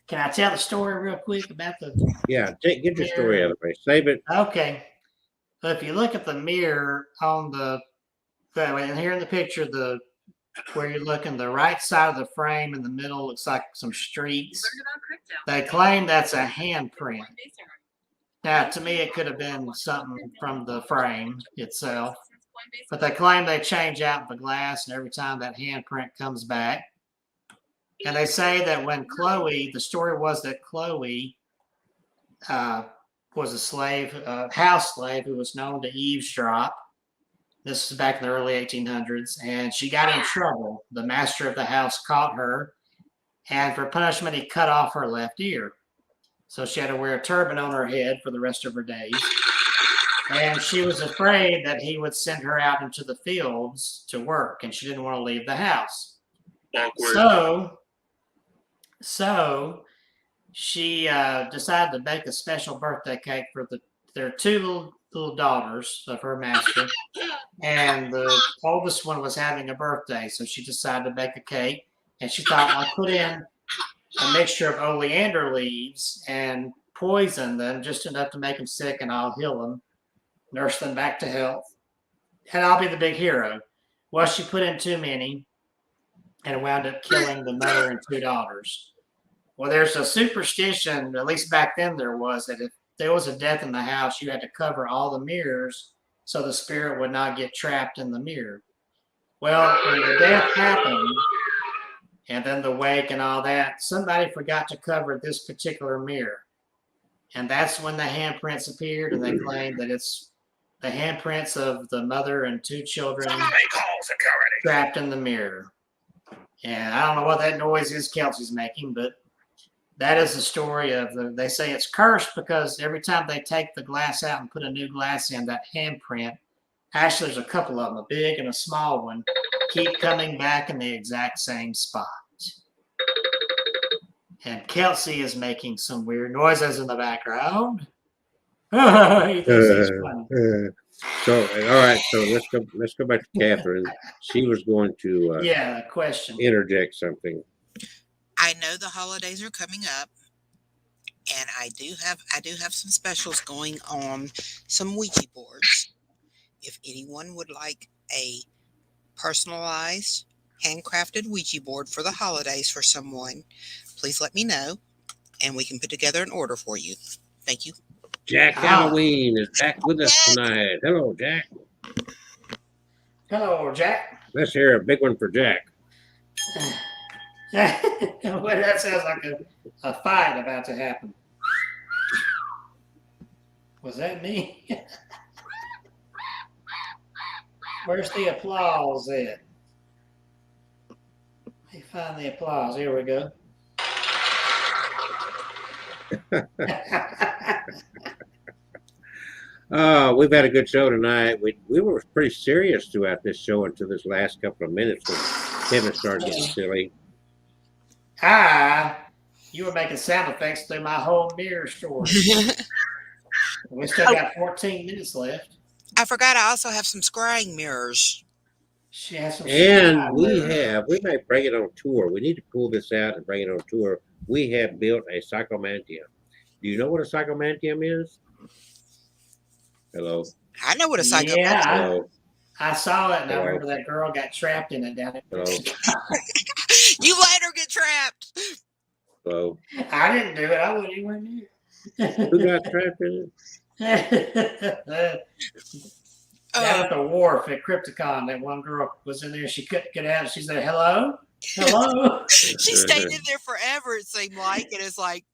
can I tell the story real quick about the? Yeah, get your story out of the way. Save it. Okay. So if you look at the mirror on and here in the picture, where you're looking, the right side of the frame in the middle looks like some streaks. They claim that's a handprint. Now, to me, it could have been something from the frame itself, but they claim they change out the glass, and every time that handprint comes back. And they say that when the story was that Chloe was a slave, house slave who was known to eavesdrop. This is back in the early 1800s, and she got in trouble. The master of the house caught her, and for punishment, he cut off her left ear. So she had to wear a turban on her head for the rest of her days. And she was afraid that he would send her out into the fields to work, and she didn't want to leave the house. Awkward. So she decided to bake a special birthday cake for their two little daughters of her master, and the oldest one was having a birthday, so she decided to bake a cake, and she thought, I'll put in a mixture of oleander leaves and poison them just enough to make them sick, and I'll heal them, nurse them back to health, and I'll be the big hero. Well, she put in too many, and it wound up killing the mother and two daughters. Well, there's a superstition, at least back then there was, that if there was a death in the house, you had to cover all the mirrors so the spirit would not get trapped in the mirror. Well, when the death happened, and then the wake and all that, somebody forgot to cover this particular mirror. And that's when the handprints appeared, and they claimed that it's the handprints of the mother and two children trapped in the mirror. And I don't know what that noise is Kelsey's making, but that is the story of they say it's cursed because every time they take the glass out and put a new glass in, that handprint, actually there's a couple of them, a big and a small one, keep coming back in the exact same spot. And Kelsey is making some weird noises in the background. He thinks it's funny. So, all right. So let's go back to Catherine. She was going to question. Interject something. I know the holidays are coming up, and I do have some specials going on some Ouija boards. If anyone would like a personalized, handcrafted Ouija board for the holidays for someone, please let me know. and we can put together an order for you. Thank you. Jack Ah. Halloween is back with us Jack. tonight. Hello, Jack. Hello, Jack. Let's hear a big one for Jack. Well, that sounds like a fight about to happen. Was that me? Where's the applause at? Let me find the applause. Here we go. We've had a good show tonight. We were pretty serious throughout this show until this last couple of minutes when Kevin started getting silly. You were making sound effects through my whole mirror story. We still got 14 minutes left. I forgot I also have some scrying mirrors. She has some And scryer. we might bring it on tour. We need to pull this out and bring it on tour. We have built a psychomantium. Do you know what a psychomantium is? Hello. I know what a psycho. Yeah, Hello. I saw it, and I Hello. remember that girl got trapped in it down at Hello. You let her get trapped. Hello. I didn't do it. I wasn't anywhere near. Who got trapped in it? Down at the wharf at Crypticon, that one girl was in there. She couldn't get out. She said, "Hello, hello." She stayed in there forever, it seemed like. And it's like,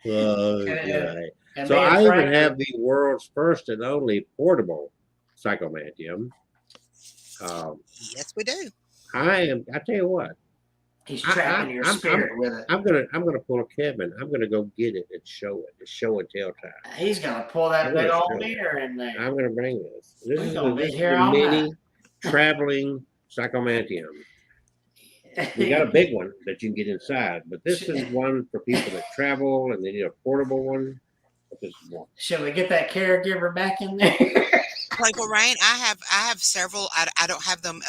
Oh, And- yeah. and So me and I Frank even have the world's first and only portable psychomantium. yes, we do. I tell you what, He's trapping your spirit with it. I'm gonna pull a Kevin. I'm gonna go get it and show it. It's show and tell time. He's gonna pull that I'm big gonna old show it. mirror in there. I'm gonna bring this. This We're is gonna be this is here a all mini traveling psychomantium. We got a big one that you can get inside, but this is one for people that travel and they need a portable one. But this is one. Shall we get that caregiver back in there? Playboy Rain, I have several. I don't have them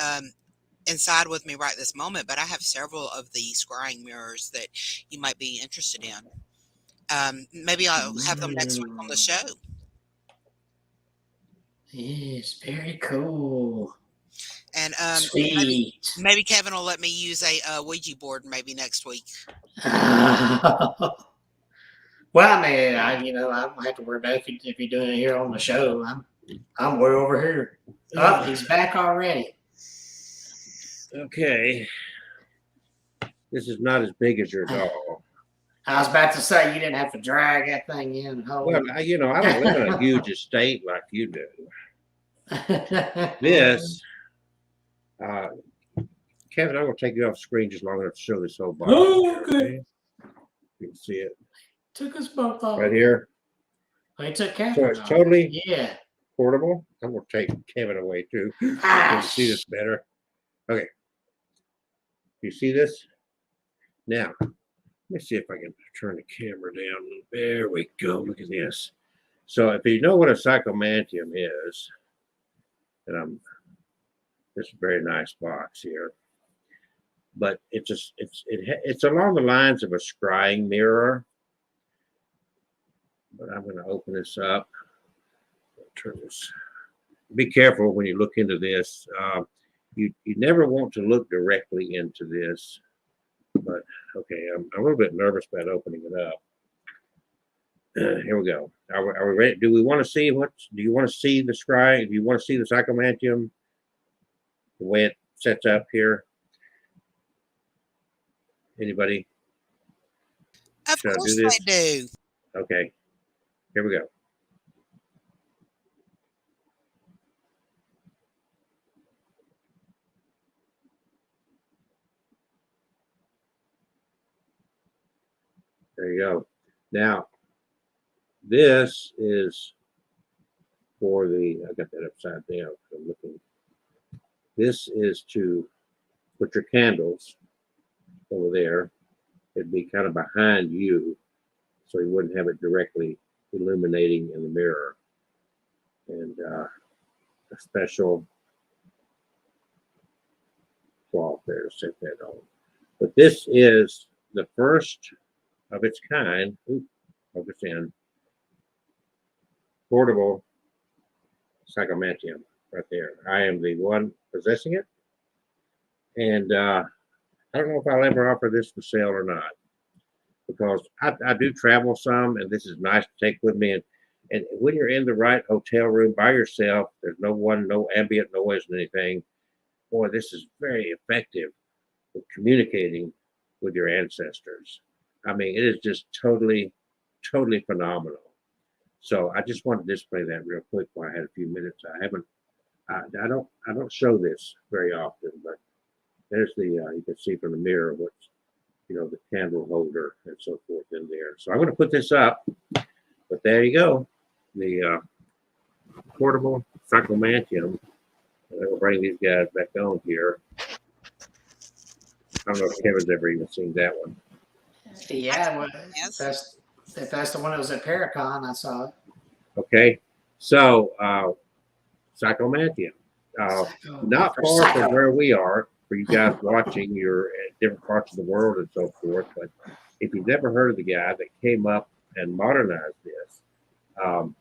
inside with me right this moment, but I have several of the scrying mirrors that you might be interested in. Maybe I'll have them next week on the show. Yes, very cool. And Sweet. maybe Kevin will let me use a Ouija board maybe next week. Well, I mean, I don't have to worry about if you're doing it here on the show. I'm way over here. Oh, he's back already. Okay. This is not as big as your doll. I was about to say you didn't have to drag that thing in. And hold Well, I don't live in a huge estate like you do. This, Kevin, I'm going to take you off screen just long enough to show this whole body. Okay. You can see it Took us both off. right here. Oh, he took Catherine So it's off. totally Yeah. portable. I'm going to take Kevin away too. You can see this better. Okay. You see this? Now, let me see if I can turn the camera down. There we go. Look at this. So if you know what a psychomantium is, and this is a very nice box here, but it's along the lines of a scrying mirror. But I'm going to open this up. Turn this. Be careful when you look into this. You never want to look directly into this. But okay, I'm a little bit nervous about opening it up. Here we go. Are we ready? Do we want to see do you want to see the scry? Do you want to see the psychomantium? The way it sets up here? Anybody? Of Should I do course this? I do. Okay. Here we go. There you go. Now, this is for I got that upside down. I'm looking. This is to put your candles over there. It'd be kind of behind you, so you wouldn't have it directly illuminating in the mirror. And a special cloth there to set that on. But this is the first of its kind. Ooh, focus in. Portable psychomantium right there. I am the one possessing it. And I don't know if I'll ever offer this for sale or not, because I do travel some, and this is nice to take with me. And when you're in the right hotel room by yourself, there's no ambient noise and anything. Boy, this is very effective with communicating with your ancestors. I mean, it is just totally, totally phenomenal. So I just want to display that real quick while I had a few minutes. I don't show this very often, but there's the you can see from the mirror what's the candle holder and so forth in there. So I'm going to put this up, but there you go, the portable cyclomantium. And I will bring these guys back on here. I don't know if Kevin's ever even seen that one. Yeah, well, Yes. if that's the one that was at Paracon, I saw it. Okay, so cyclomantium, not far from where we are. For you guys watching, you're at different parts of the world and so forth. But if you've never heard of the guy that came up and modernized this, and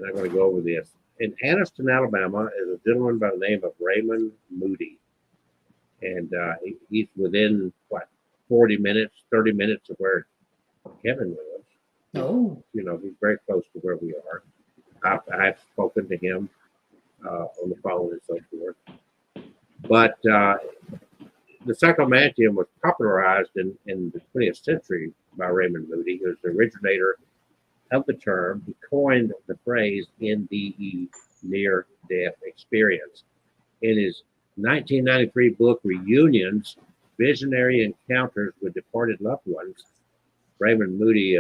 I'm going to go over this. In Anniston, Alabama, is a gentleman by the name of Raymond Moody. And he's within, 30 minutes of where Kevin lives. Oh. He's very close to where we are. I've spoken to him on the phone and so forth. But the cyclomantium was popularized in the 20th century by Raymond Moody, who was the originator of the term. He coined the phrase NDE, near-death experience. In his 1993 book, Reunions, Visionary Encounters with Departed Loved Ones, Raymond Moody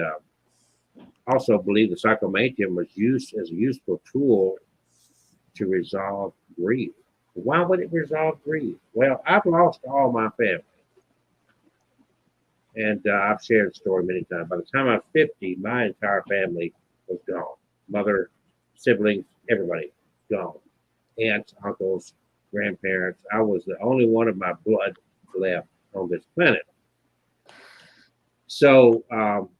also believed the cyclomantium was used as a useful tool to resolve grief. Why would it resolve grief? Well, I've lost all my family. And I've shared the story many times. By the time I was 50, my entire family was gone. Mother, siblings, everybody gone. Aunts, uncles, grandparents. I was the only one of my blood left on this planet. So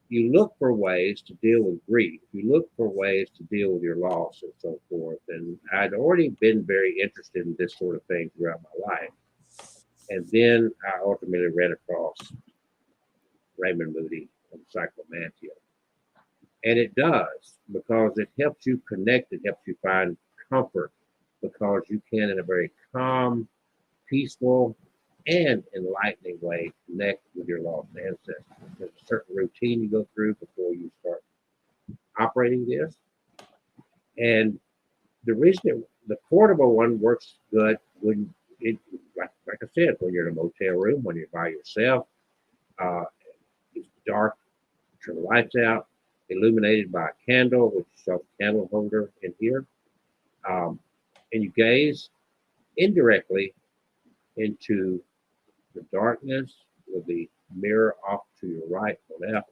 you look for ways to deal with grief. You look for ways to deal with your loss and so forth. And I'd already been very interested in this sort of thing throughout my life. And then I ultimately ran across Raymond Moody and cyclomantium. And it does, because it helps you connect, it helps you find comfort, because you can, in a very calm, peaceful, and enlightening way, connect with your lost ancestors. There's a certain routine you go through before you start operating this. And the reason the portable one works good when like I said, when you're in a motel room, when you're by yourself, it's dark, turn the lights out, illuminated by a candle, which is a candle holder in here. And you gaze indirectly into the darkness with the mirror off to your right or left,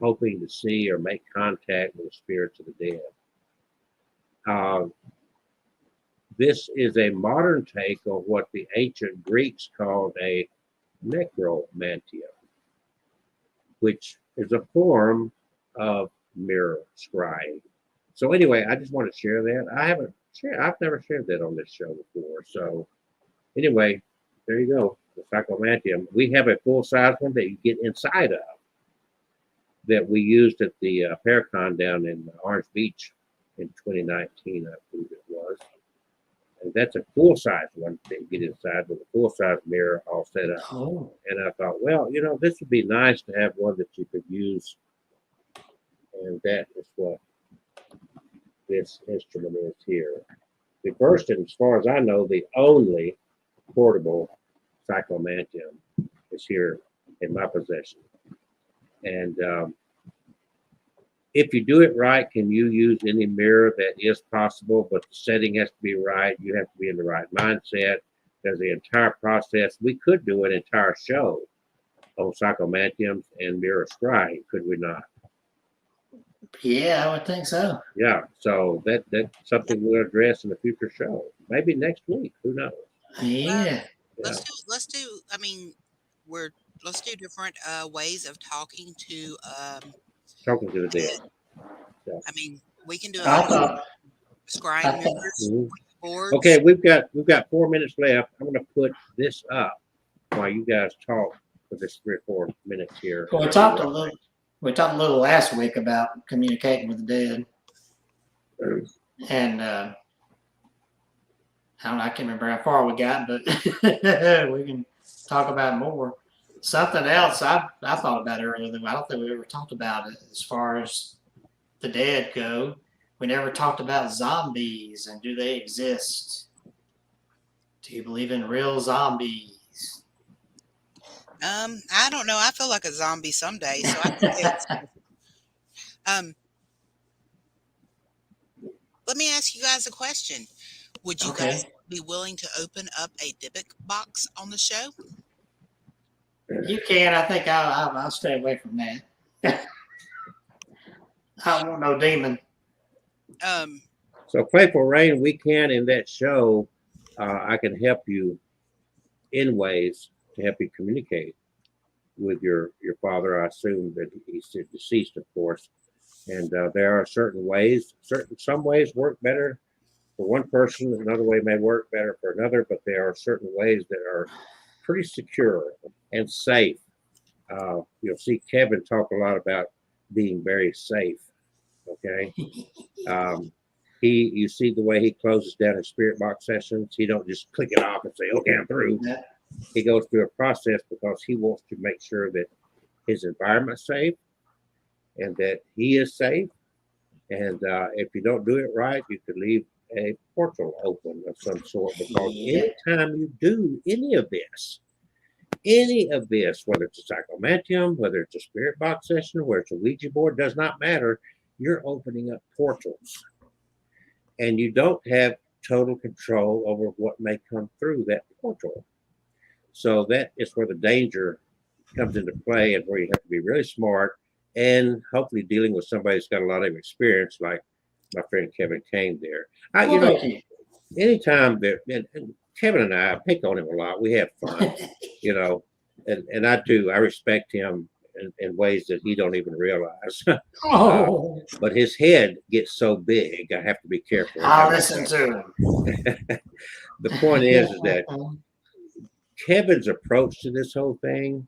hoping to see or make contact with the spirits of the dead. This is a modern take on what the ancient Greeks called a necromantia, which is a form of mirror scrying. So anyway, I just want to share that. I've never shared that on this show before. So anyway, there you go, the cyclomantium. We have a full-size one that you get inside of that we used at the Paracon down in Orange Beach in 2019, I believe it was. And that's a full-size one that you get inside with a full-size mirror all set up. Oh. And I thought, well, this would be nice to have one that you could use. And that is what this instrument is here. The first, and as far as I know, the only portable cyclomantium is here in my possession. And if you do it right, can you use any mirror? That is possible, but the setting has to be right. You have to be in the right mindset. There's the entire process. We could do an entire show on cyclomantiums and mirror scrying, could we not? Yeah, I would think so. Yeah, so that's something we'll address in a future show. Maybe next week. Who knows? Yeah. Let's do. I mean, let's do different ways of talking to. Talking to the dead. Yeah. I mean, we can do I a thought. scrying mirrors, Mhm. boards. Okay, we've got 4 minutes left. I'm going to put this up. while you guys talk for this 3 or 4 minutes here. Well, we talked a little last week about communicating with the dead, and I don't know, I can't remember how far we got, but we can talk about more. Something else I thought about earlier that I don't think we ever talked about it as far as the dead go. We never talked about zombies and do they exist? Do you believe in real zombies? I don't know. I feel like a zombie someday, so I think it's, let me ask you guys a question. Would you Okay. guys be willing to open up a Dybbuk box on the show? You can. I think I'll stay away from that. I don't want no demon. So, Playful Rain, we can in that show, I can help you in ways to help you communicate with your father. I assume that he's deceased, of course. And there are certain ways, some ways work better for one person, another way may work better for another, but there are certain ways that are pretty secure and safe. You'll see Kevin talk a lot about being very safe. Okay. You see the way he closes down his spirit box sessions. He don't just click it off and say, "Okay, I'm through." Yeah. He goes through a process because he wants to make sure that his environment's safe and that he is safe. And if you don't do it right, you could leave a portal open of some sort, because anytime you do any of this, whether it's a psychomantium, whether it's a spirit box session, whether it's a Ouija board, does not matter. You're opening up portals, and you don't have total control over what may come through that portal. So that is where the danger comes into play, and where you have to be really smart, and hopefully dealing with somebody that's got a lot of experience, like my friend Kevin Kane there. Anytime that, and Kevin and I pick on him a lot. We have fun, and I respect him in ways that he don't even realize. But his head gets so big, I have to be careful. I'll listen to him. The point is that Kevin's approach to this whole thing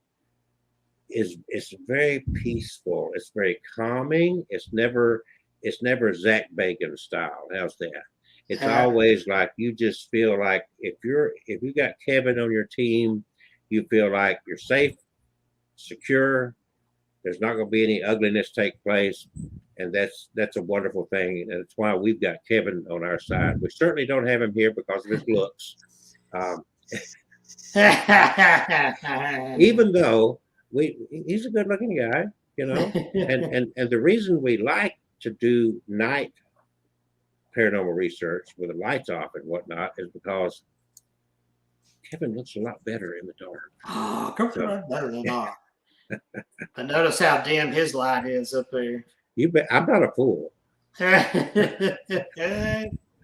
is very peaceful. It's very calming. It's never Zach Bacon style. How's that? It's always like you just feel like if you got Kevin on your team, you feel like you're safe, secure. There's not going to be any ugliness take place, and that's a wonderful thing. And that's why we've got Kevin on our side. We certainly don't have him here because of his looks, even though he's a good-looking guy, And the reason we like to do night paranormal research with the lights off and whatnot is because Kevin looks a lot better in the dark. Oh, better than dark. But notice how dim his light is up there. You bet. I'm not a fool. I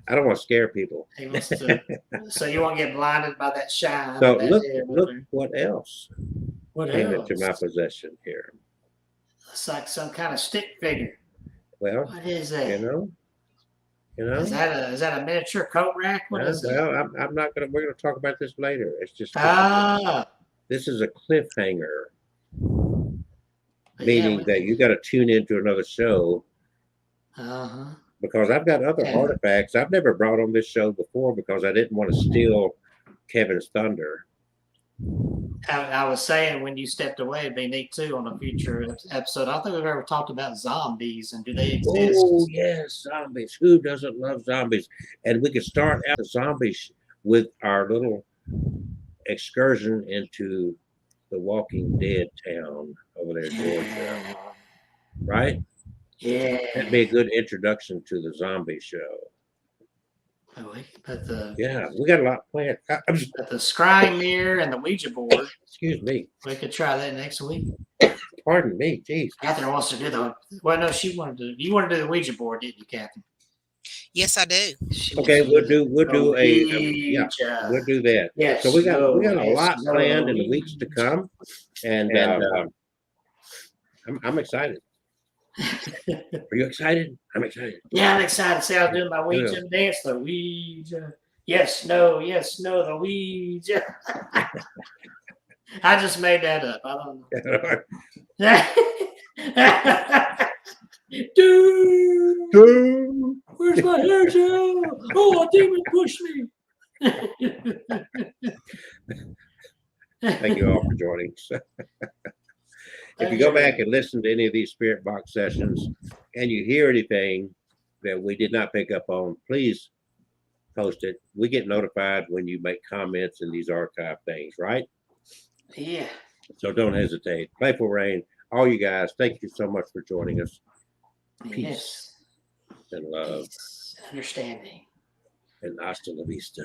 don't want to scare people. So you won't get blinded by that shine. So look what else came else? into my possession here. It's like some kind of stick figure. Well, what is that? Is that a miniature coat rack? What is it? Well, I'm not gonna. We're gonna talk about this later. It's just this is a cliffhanger, meaning that you got to tune into another show. Because I've got other artifacts I've never brought on this show before because I didn't want to steal Kevin's thunder. I was saying when you stepped away, it'd be neat too on a future episode. I don't think we've ever talked about zombies and do they exist? Oh yes, zombies. Who doesn't love zombies? And we could start out the zombies with our little excursion into the Walking Dead town over there in Georgia. Right? Yeah. That'd be a good introduction to the zombie show. We got a lot planned. But the scrying mirror and the Ouija board. Excuse me. We could try that next week. Pardon me, geez. Catherine wants to do you wanted to do the Ouija board, didn't you, Catherine? Yes, I do. Okay, we'll do that. Yes. So we got a lot planned in the weeks to come, and I'm excited. Are you excited? I'm excited. Yeah, I'm excited. See, I was doing my Ouija dance. The Ouija. Yes, no, the Ouija. I just made that up. I don't know. Dude, where's my hair gel? Oh, a demon pushed me. Thank you all for joining us. If you go back and listen to any of these Spirit Box sessions and you hear anything that we did not pick up on, please post it. We get notified when you make comments in these archive things, right? Yeah. So don't hesitate. Playful Rain, all you guys, thank you so much for joining us. Peace and love Peace, understanding. and hasta la vista.